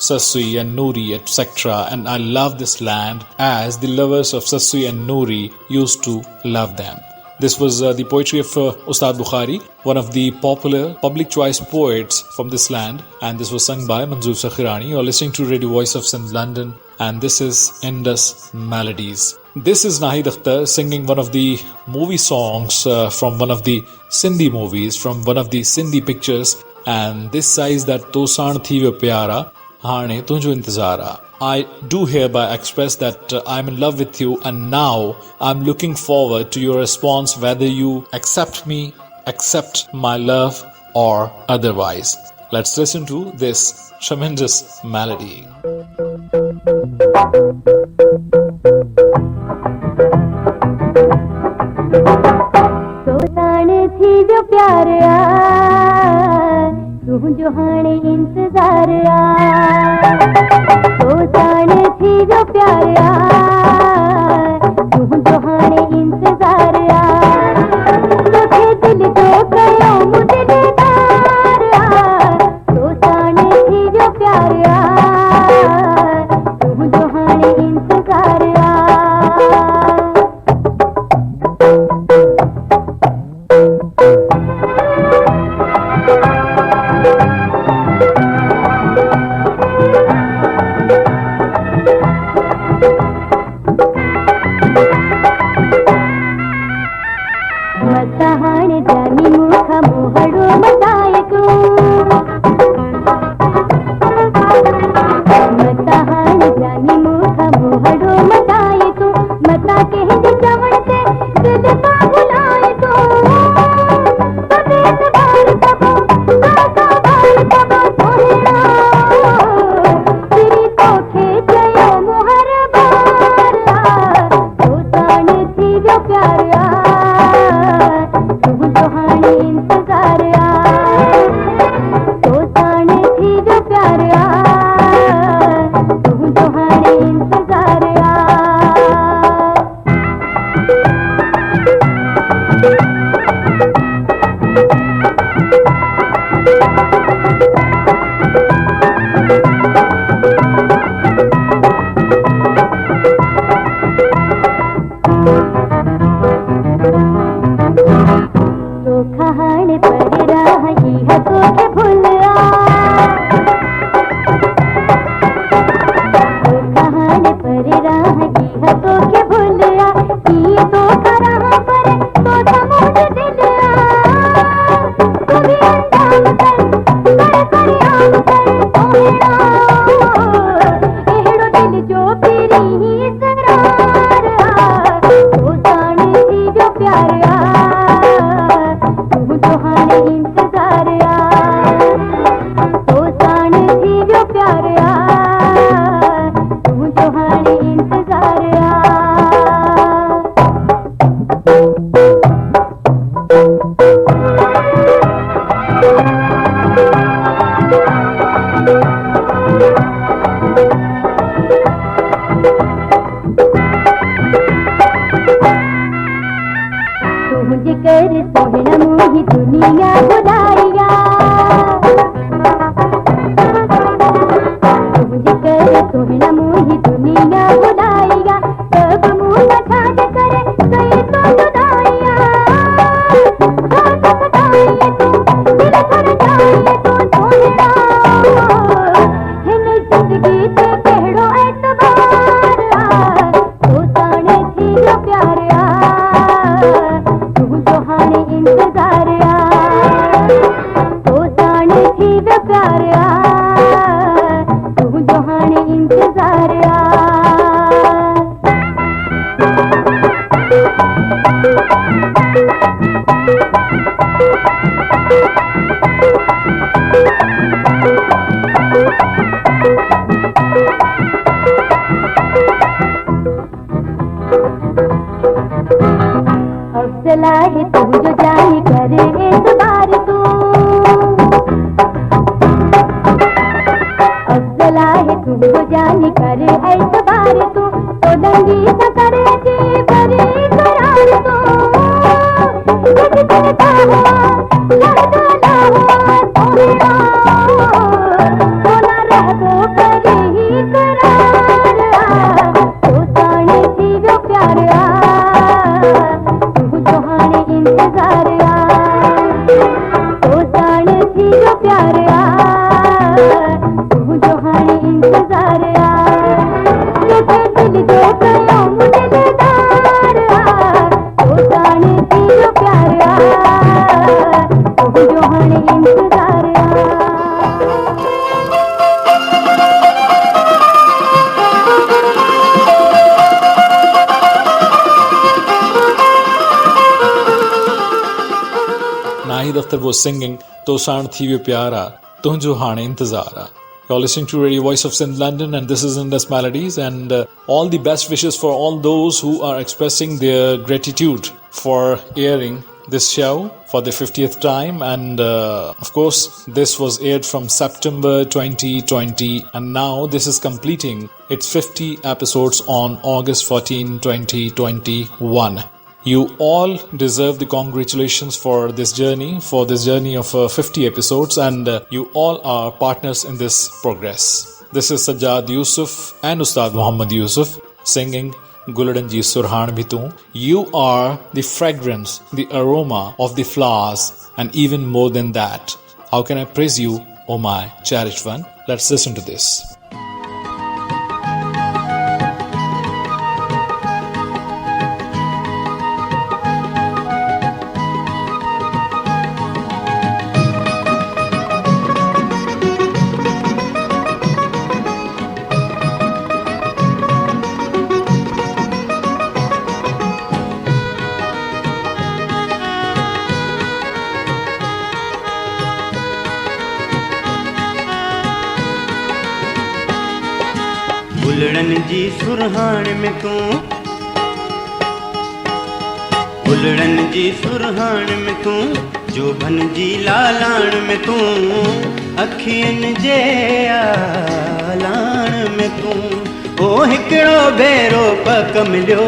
Sasui and Nuri, etc. And I love this land as the lovers of Sasui and Nuri used to love them. This was the poetry of Ustad Bukhari, one of the popular public choice poets from this land, and this was sung by Manzoor Sakhirani. You are listening to Radio Voice of Sindh, London, and this is Indus Melodies. This is Nahid Akhtar singing one of the movie songs from one of the Sindhi movies, from one of the Sindhi pictures, and this says that Tosan Thive Pyara, Hane Tunjo Intizara. I do hereby express that I'm in love with you, and now I'm looking forward to your response, whether you accept me, accept my love, or otherwise. Let's listen to this tremendous melody. तोसाण थी वियो प्यार तुंहिंजो हाणे इंतज़ार तोसाण थी वियो प्यार तुंहिंजो हाणे इंतज़ार तोखे दिल जो कयो मुझे दीदार तोसाण थी वियो प्यार तुंहिंजो भुलिया है तो के भुलिया की तो करा पर तो समझ दिलिया तू भी अंजाम कर आम कर तोड़ा एड़ो दिल जो तेरी करार तो जाने सी जो प्यार तू जो हाने इंतजार तो जाने सी जो प्यार तू जो हाने इंतजार तू मुझे कर सोहना मोही दुनिया बुलाया तू मुझे कर सोहना मोही दुनिया बुलाया तब मुँह छाड़ कर गए तो जुदाइया हाथ सताए तू दिल भर जाए तो सोहना है न जिंदगी से कहड़ो एतबार तो जाने थी जो प्यार तू जो हाने इंतजार तो जाने थी जो प्यार तू जो हाने इंतजार अफजला है तू जो जाने करे एतबार तू अफजला है तू जो जाने करे एतबार तू तो दंगी सा करे जी भरे करार तू जग जनता हुआ लहदा हुआ तोड़ा तो ना रह दो करे ही करार तो जाने थी जो प्यार तू जो हाने इंतजार तो जाने थी जो प्यार तू जो हाने इंतजार दिल जो कयो मुझे दिलदार तो जाने थी जो प्यार तू जो हाने इंतजार Nahid Akhtar was singing Tosaan Thive Pyara, Tunjo Hane Intizara. You're listening to Radio Voice of Sindh London, and this is Indus Melodies, and all the best wishes for all those who are expressing their gratitude for airing this show for the 50th time. And of course, this was aired from September 2020, and now this is completing its 50 episodes on August 14, 2021. You all deserve the congratulations for this journey of 50 episodes, and you all are partners in this progress. This is Sajjad Yusuf and Ustad Muhammad Yusuf singing Guladan Ji Surhan Bhitu. You are the fragrance, the aroma of the flowers, and even more than that. How can I praise you, O my cherished one? Let's listen to this. बुलड़न जी सुरहान में तू बुलड़न जी सुरहान में तू जोबन जी लालान में तू अखियन जे आलान में तू ओ हिकड़ो भेरो पक मिलियो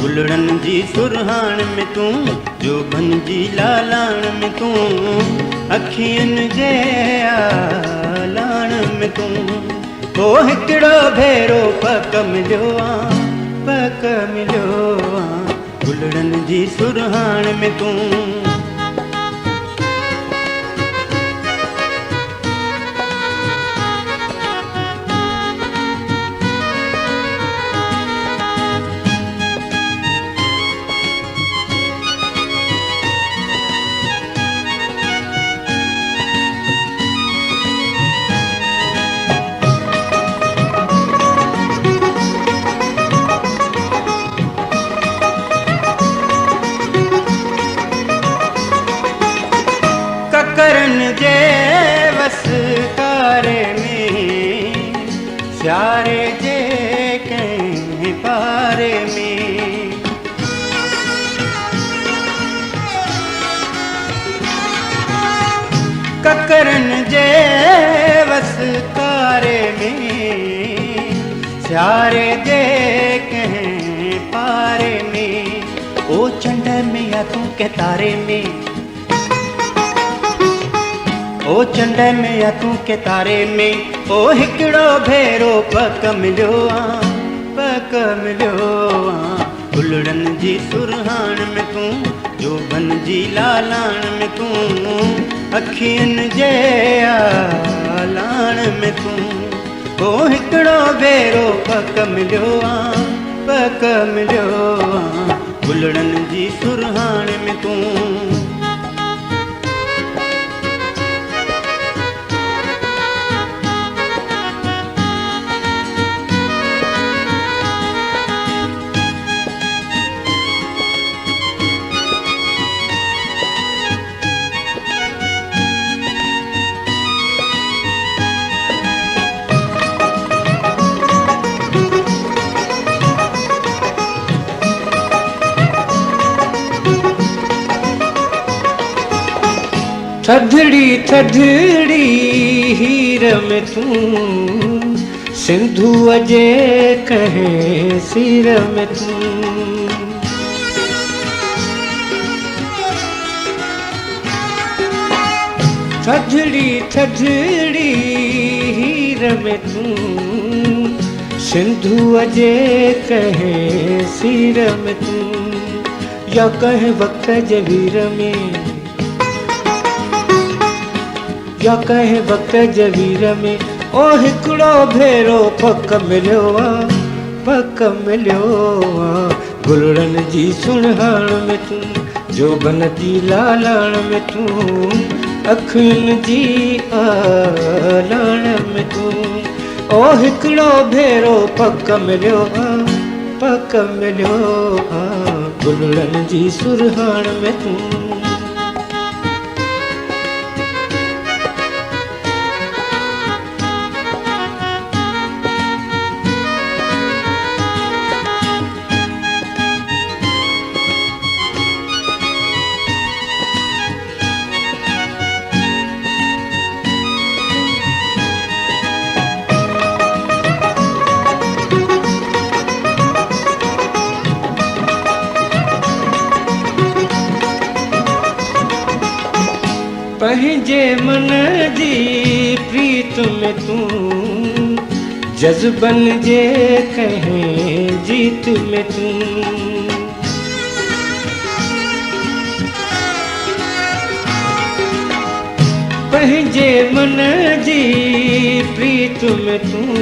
बुलड़न जी सुरहान में तू जोबन जी लालान में तू अखियन जे आलान में तू ओ हिकड़ो भेरो पक मिलियो बुलड़न जी सुरहान में तू सियारे जे कंहिं पारे में ककरनि जे वसकारे में सियारे जे कंहिं पारे में ओ चंड में या तूं कंहिं तारे में ओ चंड में या तूं के तारे में ओ हिकिड़ो भेरो पक मिलियो फुलड़नि जी सुरहाण में तूं जोबन जी लालाण में तूं अखियुनि जे आलाण में तूं ओ हिकिड़ो भेरो पक मिलियो फुलड़नि जी सुरहाण में तूं थधड़ी थधड़ी हीर में तूं सिंधु जे कंहिं सिर में तूं थधड़ी थधड़ी हीर में तूं सिंधु जे कंहिं सिर में तूं या कंहिं वक्त जे वीर में या कंहिं वक्त जे वीर में ओ हिकिड़ो भेरो पक मिलियो गुलड़नि जी सुणहाण में तूं जोबन जी लालाण में तूं अखियुनि जी आलाण में तूं ओ हिकिड़ो भेरो पक मिलियो गुलड़नि जी सुरहाण में तूं पंहिंजे मन जी प्रीत में तूं जज़्बनि जे कंहिं जीत में तूं पंहिंजे मन जी प्रीत में तूं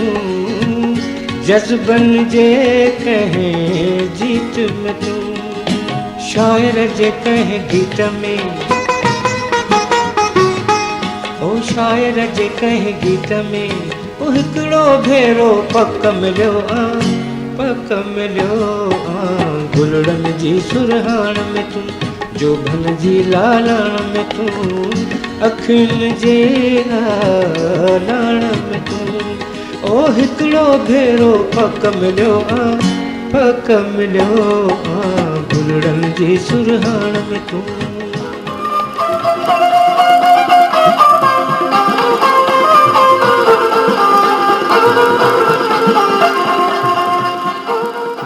जज़्बनि जे कंहिं जीत में तूं शायर जे कंहिं गीत में शायर जे कंहिं गीत में ओ हिकिड़ो भेरो पक मिलियो गुलड़नि जी सुरहाण में तूं जोबन जी लालाण में तूं अखियुनि जे आलाण में तूं ओ हिकिड़ो भेरो पक मिलियो गुलड़नि जी सुरहाण में तूं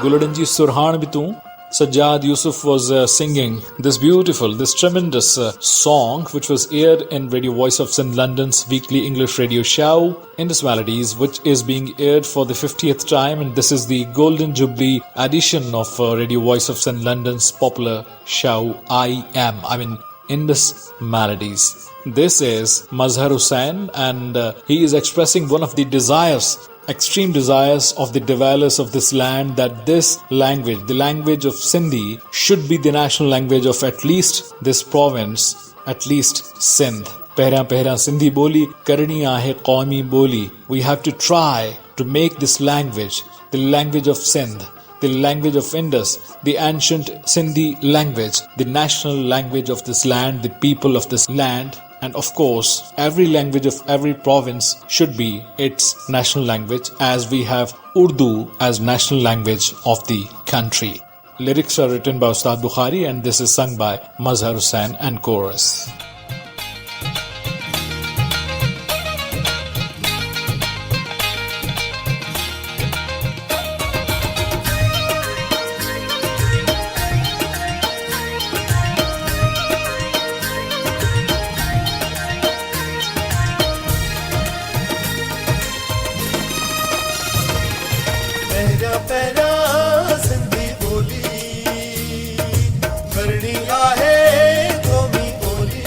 Gulladinji Surhan Bitu, Sajjad Yusuf was singing this beautiful, this tremendous song which was aired in Radio Voice of Sindh London's weekly English radio show, Indus Melodies, which is being aired for the 50th time, and this is the Golden Jubilee edition of Radio Voice of Sindh London's popular show Indus Melodies. This is Mazhar Hussain, and he is expressing one of the extreme desires of the dwellers of this land, that this language, the language of Sindhi, should be the national language of at least this province, at least Sindh. Pehra Sindhi boli karni aahe qaumi boli. We have to try to make this language, the language of Sindh, the language of Indus, the ancient Sindhi language, the national language of this land, the people of this land. And of course, every language of every province should be its national language, as we have Urdu as national language of the country. Lyrics are written by Ustad Bukhari and this is sung by Mazhar Hussain and chorus. पहरा पहरा सिंधी बोली करनी आहे कौमी बोली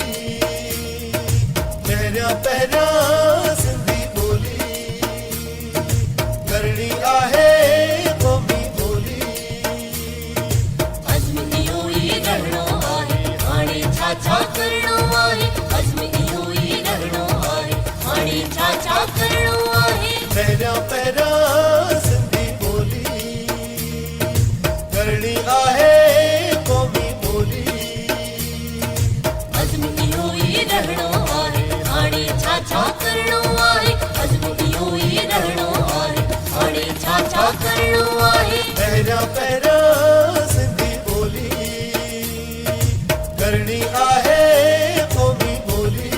पहरा पहरा सिंधी बोली करनी आहे कौमी बोली अज़्म इहो ई रहणो आहे हाणे छा छा करणो आहे अज़्म इहो ई रहणो आहे हाणे छा छा करणो आहे पहरा पहरा सिंधी बोली करनी आहे कौमी बोली अज़्म इहो ई रहणो आहे हाणे छा छा करणो आहे अज़्म इहो ई रहणो आहे हाणे छा छा करणो आहे पहरा पहरा सिंधी बोली करनी आहे कौमी बोली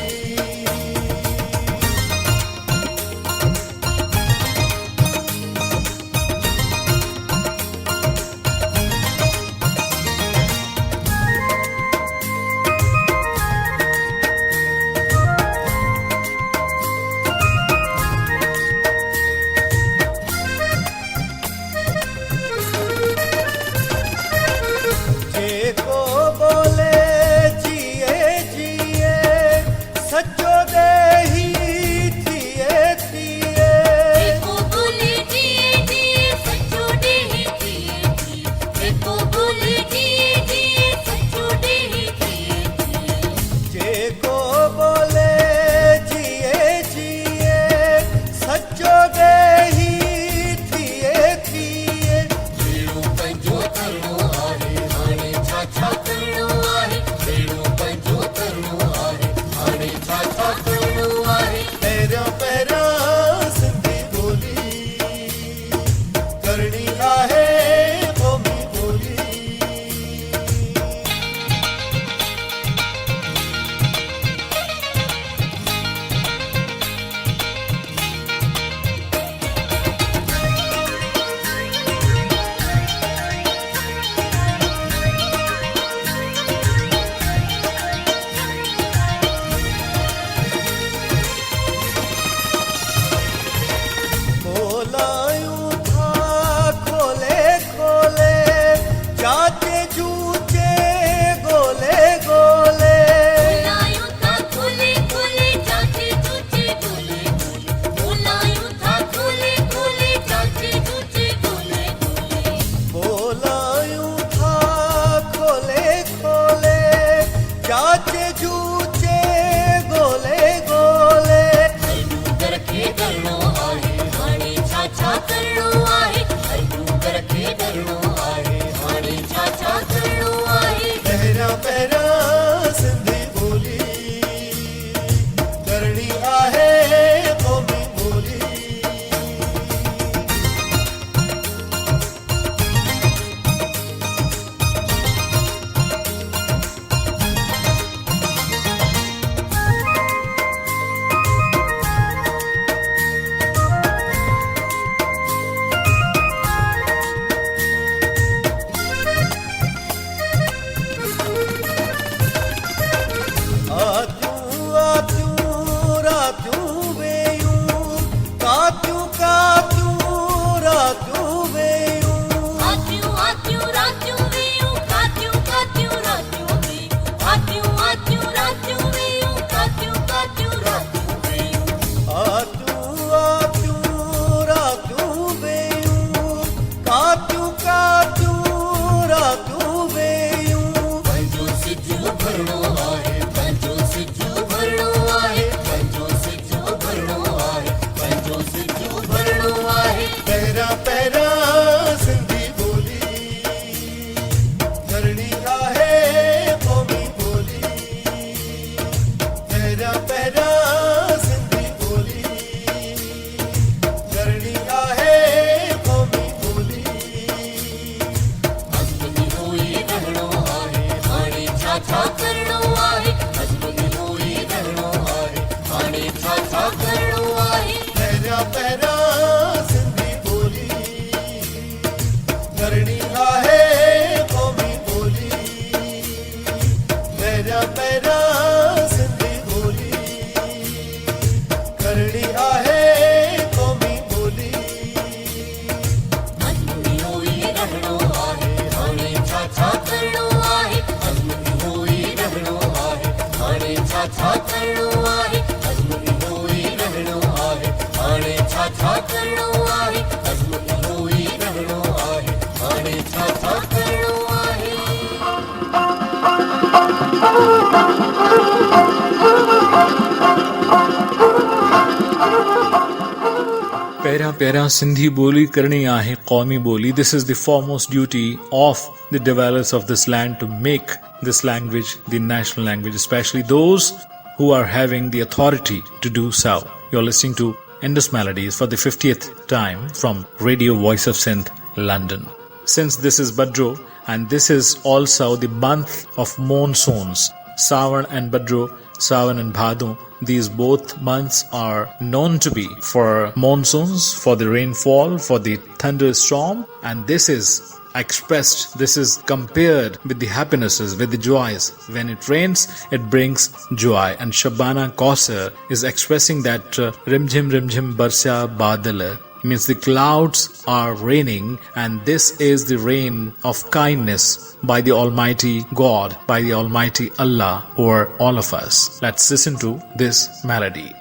प्यारा प्यारा सिंधी बोली करनी आहे qawmi boli. This is the foremost duty of the developers of this land to make this language the national language, especially those who are having the authority to do so. You're listening to Indus Melodies for the 50th time from Radio Voice of Sindh, London. Since this is Badro and this is also the month of monsoons, Sawan and Badro, Sawan and Bhadon, these both months are known to be for monsoons, for the rainfall, for the thunderstorm, and this is expressed, this is compared with the happinesses, with the joys. When it rains, it brings joy, and Shabana Kausar is expressing that rimjhim rimjhim barsya badal, means the clouds are raining, and this is the rain of kindness by the Almighty God, by the Almighty Allah over all of us. Let's listen to this melody.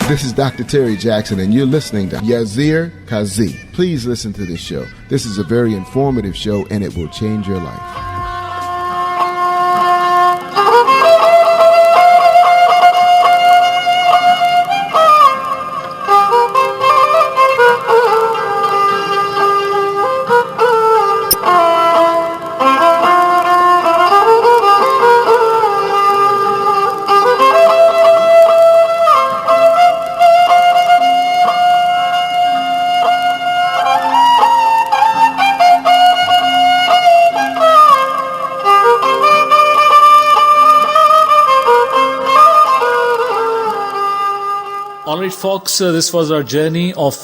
This is Dr. Terry Jackson, and you're listening to Yazir Kazi. Please listen to this show. This is a very informative show, and it will change your life. Alright folks, this was our journey of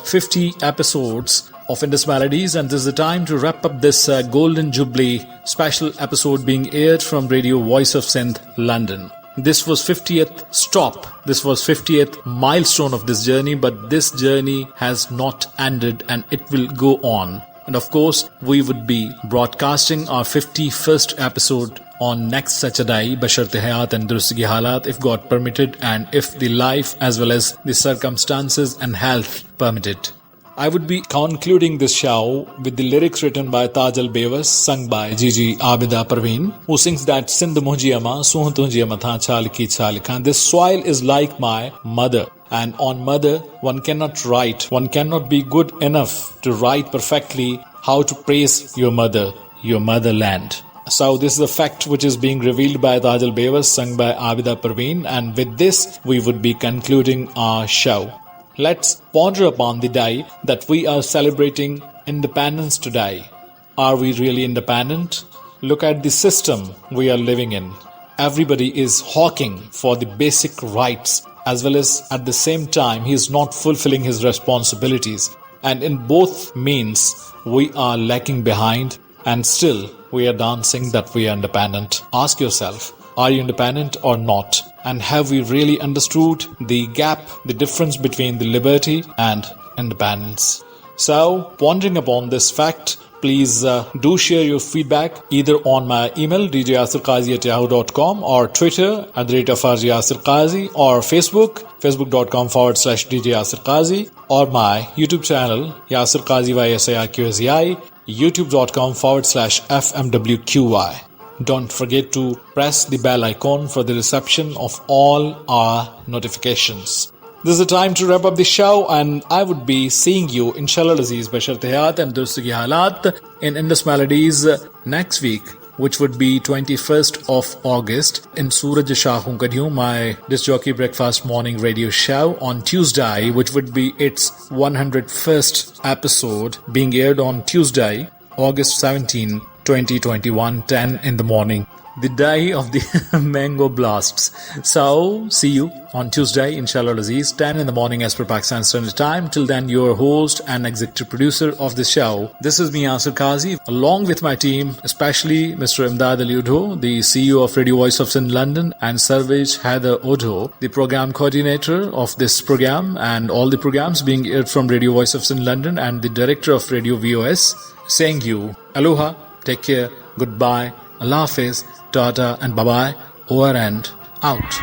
50 episodes of Indus Melodies, and this is the time to wrap up this Golden Jubilee special episode being aired from Radio Voice of Sindh, London. This was 50th stop, this was 50th milestone of this journey, but this journey has not ended and it will go on. And of course, we would be broadcasting our 51st episode on next Saturday, Basharte Hayat and Durustgi Halat, if God permitted, and if the life as well as the circumstances and health permitted. I would be concluding this show with the lyrics written by Taj al-Bewas, sung by Gigi Abida Parveen, who sings that Sindh Mujiyama, Suh Tujiyama Tha Chalki Chalika. This soil is like my mother. And on mother, one cannot write, one cannot be good enough to write perfectly how to praise your mother, your motherland. So this is a fact which is being revealed by Taj al-Bewas, sung by Abida Parveen, and with this we would be concluding our show. Let's ponder upon the day that we are celebrating independence today. Are we really independent? Look at the system we are living in. Everybody is hawking for the basic rights, as well as at the same time he is not fulfilling his responsibilities. And in both means we are lacking behind, and still we are dancing that we are independent. Ask yourself, are you independent or not? And have we really understood the gap, the difference between the liberty and independence? So, pondering upon this fact, please do share your feedback either on my email djasirqazi@yahoo.com or Twitter @RJYasirQazi or facebook.com/djyasirqazi or my YouTube channel Yasir Qazi YSIRQAZI, youtube.com/FMWQY. Don't forget to press the bell icon for the reception of all our notifications. This is the time to wrap up the show, and I would be seeing you, inshallah Aziz, Bashart Hayat and Durstagi Halat in Indus Melodies next week, which would be 21st of August in Suraj Shahun Kadhiyon, my disc jockey breakfast morning radio show on Tuesday, which would be its 101st episode being aired on Tuesday, August 17, 2021, 10 in the morning. The day of the mango blasts. So, see you on Tuesday, inshallah Aziz, 10 in the morning as per Pakistan Standard Time. Till then, your host and executive producer of the show. This is me, Yasir Qazi, along with my team, especially Mr. Imdad Ali Udho, the CEO of Radio Voice of Sin London, and Sarvaj Haider Udho, the program coordinator of this program and all the programs being aired from Radio Voice of Sin London, and the director of Radio VOS, saying you, aloha, take care, goodbye, Allah Hafiz, Tata and bye-bye, over and out.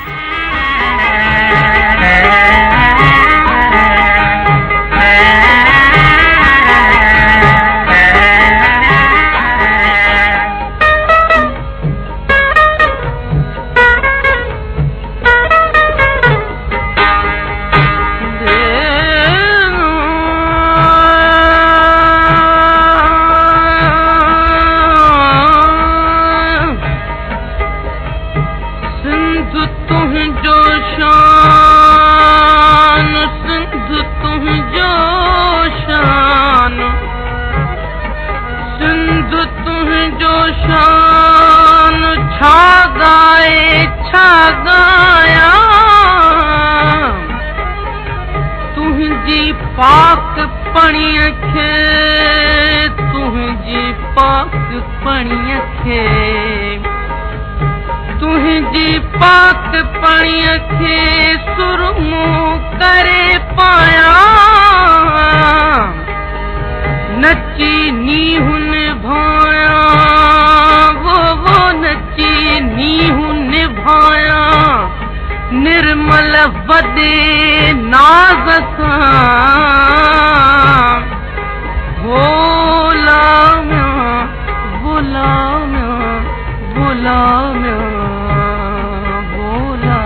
पाक पणिय खे तुझी पाक पणिय खे तुझी पाक पणिय खे सुरमो करे पाया नची नीहुन भाया वो नची नीहुन भाया निर्मल वदे नाज सां भोला भोला भोला भोला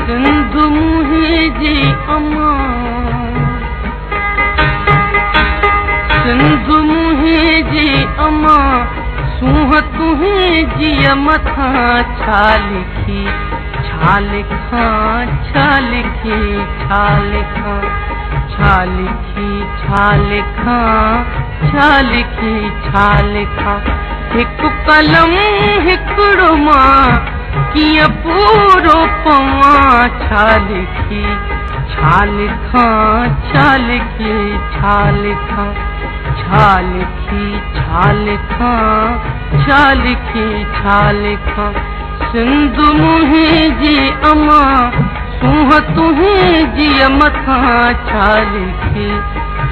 सिंध मुंहिंजी अमा सिंध मुंहिंजी अमा सूह तुंहिंजी मथां छा लिखी छा लिखां छा लिखी छा लिखां छा लिखी छा लिखां छा लिखी छा लिखां हिकु कलम हिकिड़ो मां कीअं पूरो पवां छा लिखी छा लिखां छा लिखी छा लिखां छा लिखी छा लिखां छा लिखी छा लिखां सिंध मुंहिंजी अमा सूह तुंहिंजी मथां छा लिखी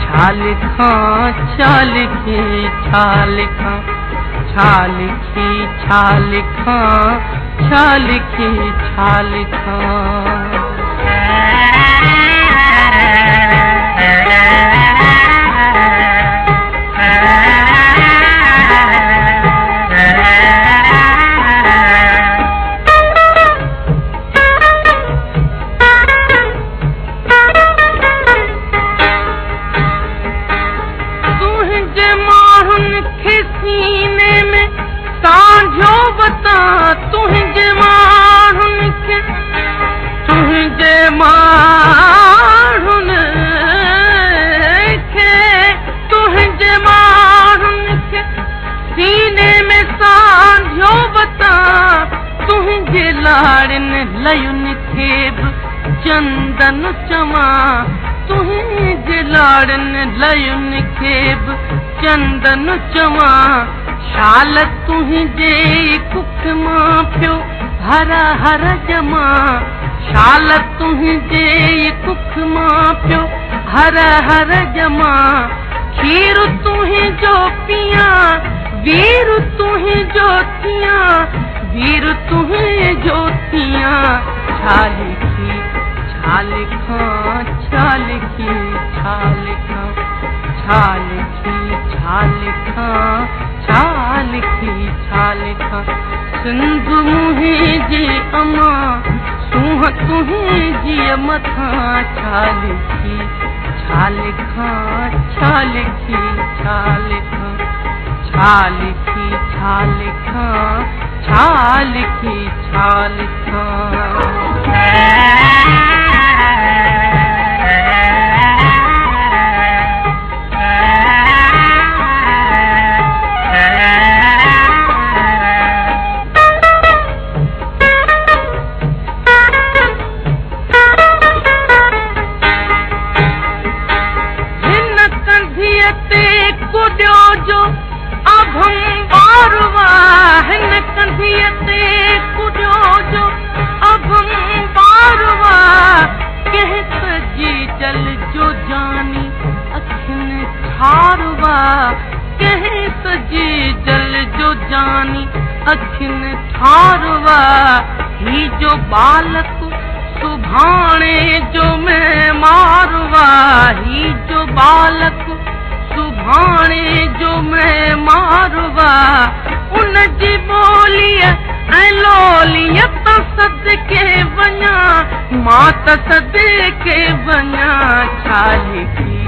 छा लिखां छा लिखी छा लिखां छा लिखी छा लिखां छा लिखी छा लिखां चंदन चमा तुझे लाड़न लयुन खेब चंदन चमा शाल तुझे कुख मां पियो हर हर जमा शाल तुंहिंजे कुख मां पियो हर हर जमा खीर तुंहिंजो पिया वीर तुंहिंजो थिया वीर तुंहिंजो थिया छा लिखी छा लिखां छा लिखी छा लिखां छा लिखी छा लिखां छा लिखी छा लिखां सिंध मुंहिंजी अमा सूंह तुंहिंजी मथां छा लिखी छा लिखां छा लिखी छा लिखां छा लिखी छा लिखां छा लिखी छा लिखां अखिन ठारवा ही जो बालक सुभाणे जो मैं मारवा ही जो बालक सुभाणे जो मैं मारवा उन जी बोलिय ऐं लोलियत सदके वञा मां त सदके वञा छा लिखी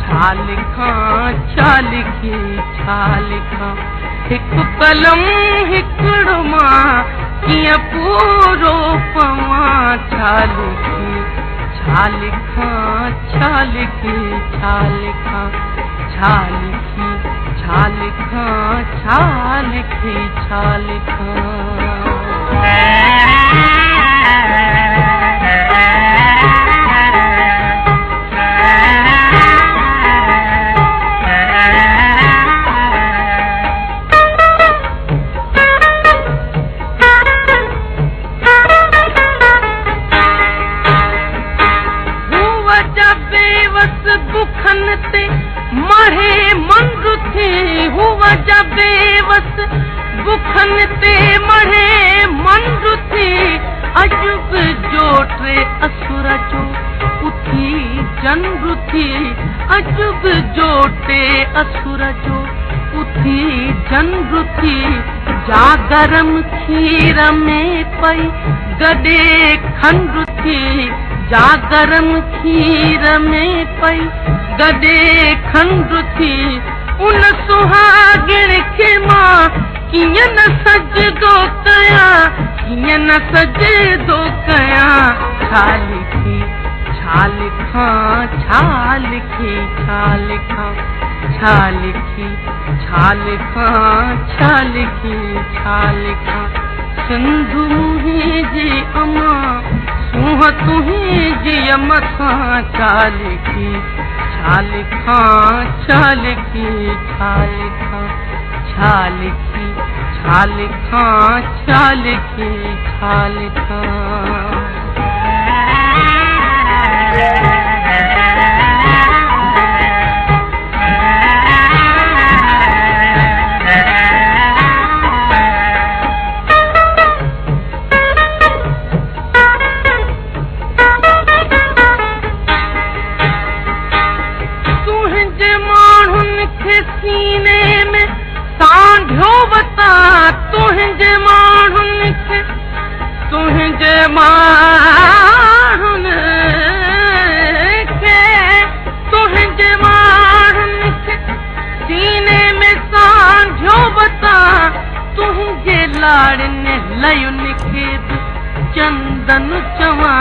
छा लिखां छा लिखी छा लिखां हिकु कलम हिकिड़ो मां कीअं पूरो पवां छा लिखी छा लिखां छा लिखी छा लिखां छा लिखी छा लिखां छा लिखी छा लिखां बुखन ते मढ़े मंद थी अजब जोटे असुर जो उथी चंद्र थी अजब जोटे असुर जो उथी चंद्र थी जा गरम खीर में पई गडे खंड थी जा गरम खीर में पई गडे खंड थी उन सुहागिण खे मां कीअं न सजदो कयां कीअं न सजदो कयां छा लिखी छा लिखां छा लिखी छा लिखां छा लिखी छा लिखां छा लिखी छा लिखां सिंध मुंहिंजी अमा सूंह तुंहिंजी मथां छा लिखी छा लिखां छा लिखी छा लिखां छा लिखी छा लिखां छा लिखी छा लिखां चंदन चवा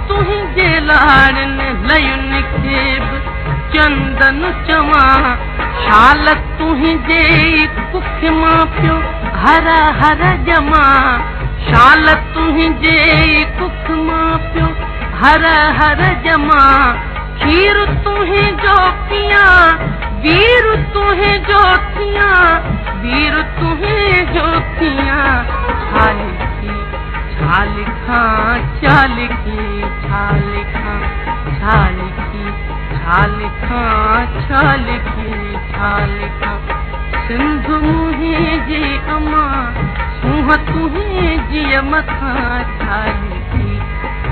तुझे लाड़न लयुन खेब चंदन चवा शाल तुझे कुख मां पियो हर हर जमा शाल तुझे कुख मां पियो हर हर जमा खीर तुझे जो पिया वीर तुझे जो थिया वीर तुझे जो थिया छा लिखी छा लिखां छा लिखी छा लिखां छा लिखी छा लिखां छा लिखी छा लिखां सिंध मुंहिंजी अमा सूंह तुंहिंजी मथां छा लिखी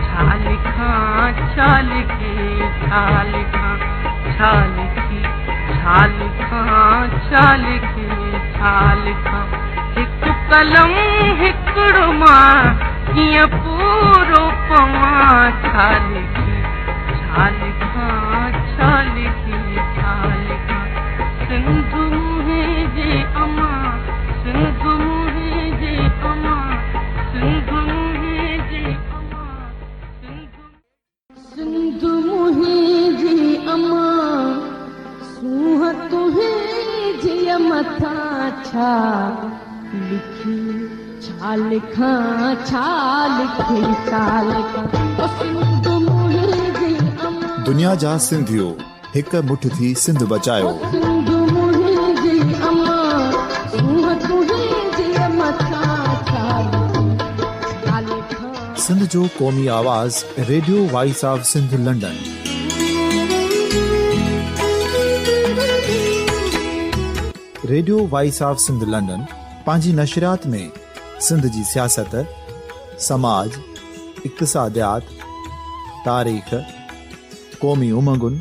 छा लिखां छा लिखी छा लिखां छा लिखी छा लिखां छा लिखी छा लिखां हिकु कलम हिकिड़ो मां कीअं पूरो पवां छा लिखी छा लिखां छा लिखी छा लिखां सिंध मुंहिंजी अमा सिंध मुंहिंजी अमा सिंध मुंहिंजी अमा सिंध मुंहिंजी अमा सूंह तुंहिंजी मथां छा लिखी छा लिखां छा लिखी छा लिखां सिंध मुंहिंजी अमा दुनिया जा सिंधियो हिक मुठ थी सिंध बचायो। सिंध मुंहिंजी अमा सूंह तुंहिंजी मथां छा लिखी छा लिखां सिंध जो क़ौमी आवाज़ radio voice of Sindh London. Radio voice of Sindh London पंहिंजी नशरियात में सिंध जी सियासत, समाज, इक़्तिसादियात, तारीख़, क़ौमी उमंगुनि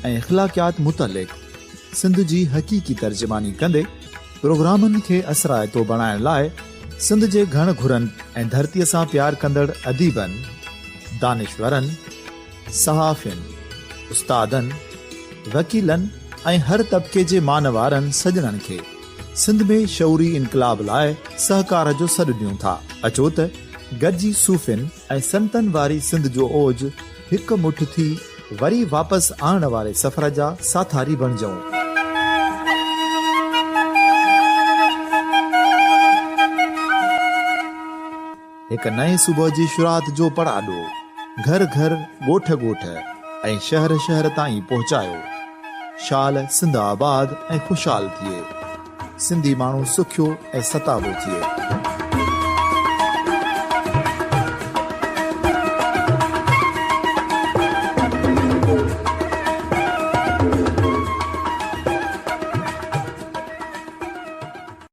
ऐं इख़्लाक़ियात मुतलिक़ सिंध जी हक़ीक़ी तर्जुमानी कंदे प्रोग्रामनि खे असराइतो बणाइण लाइ सिंध जे घण घुरनि ऐं धरतीअ सां प्यार कंदड़ अदीबनि, दानिशवरनि, सहाफ़ियुनि, उस्तादनि, वकीलनि ऐं हर तबिके जे मानवारनि सजणनि खे सिंध में शऊरी इनकलाब लाइ सहकार जो सॾु ॾियूं था। अचो त गॾिजी सूफ़ियुनि ऐं संतनि वारी सिंध जो ओज हिकु मुठ थी वरी वापसि आणण वारे सफ़र जा साथारी बणिजऊं। हिकु नए सुबुह जी शुरूआत जो पड़ाॾो घर घर ॻोठ ॻोठ ऐं शहर शहर ताईं पहुचायो। शाल सिंध आबाद ऐं ख़ुशहाल थिए, सिंधी माण्हू सुखियो ऐं सताबो थिए।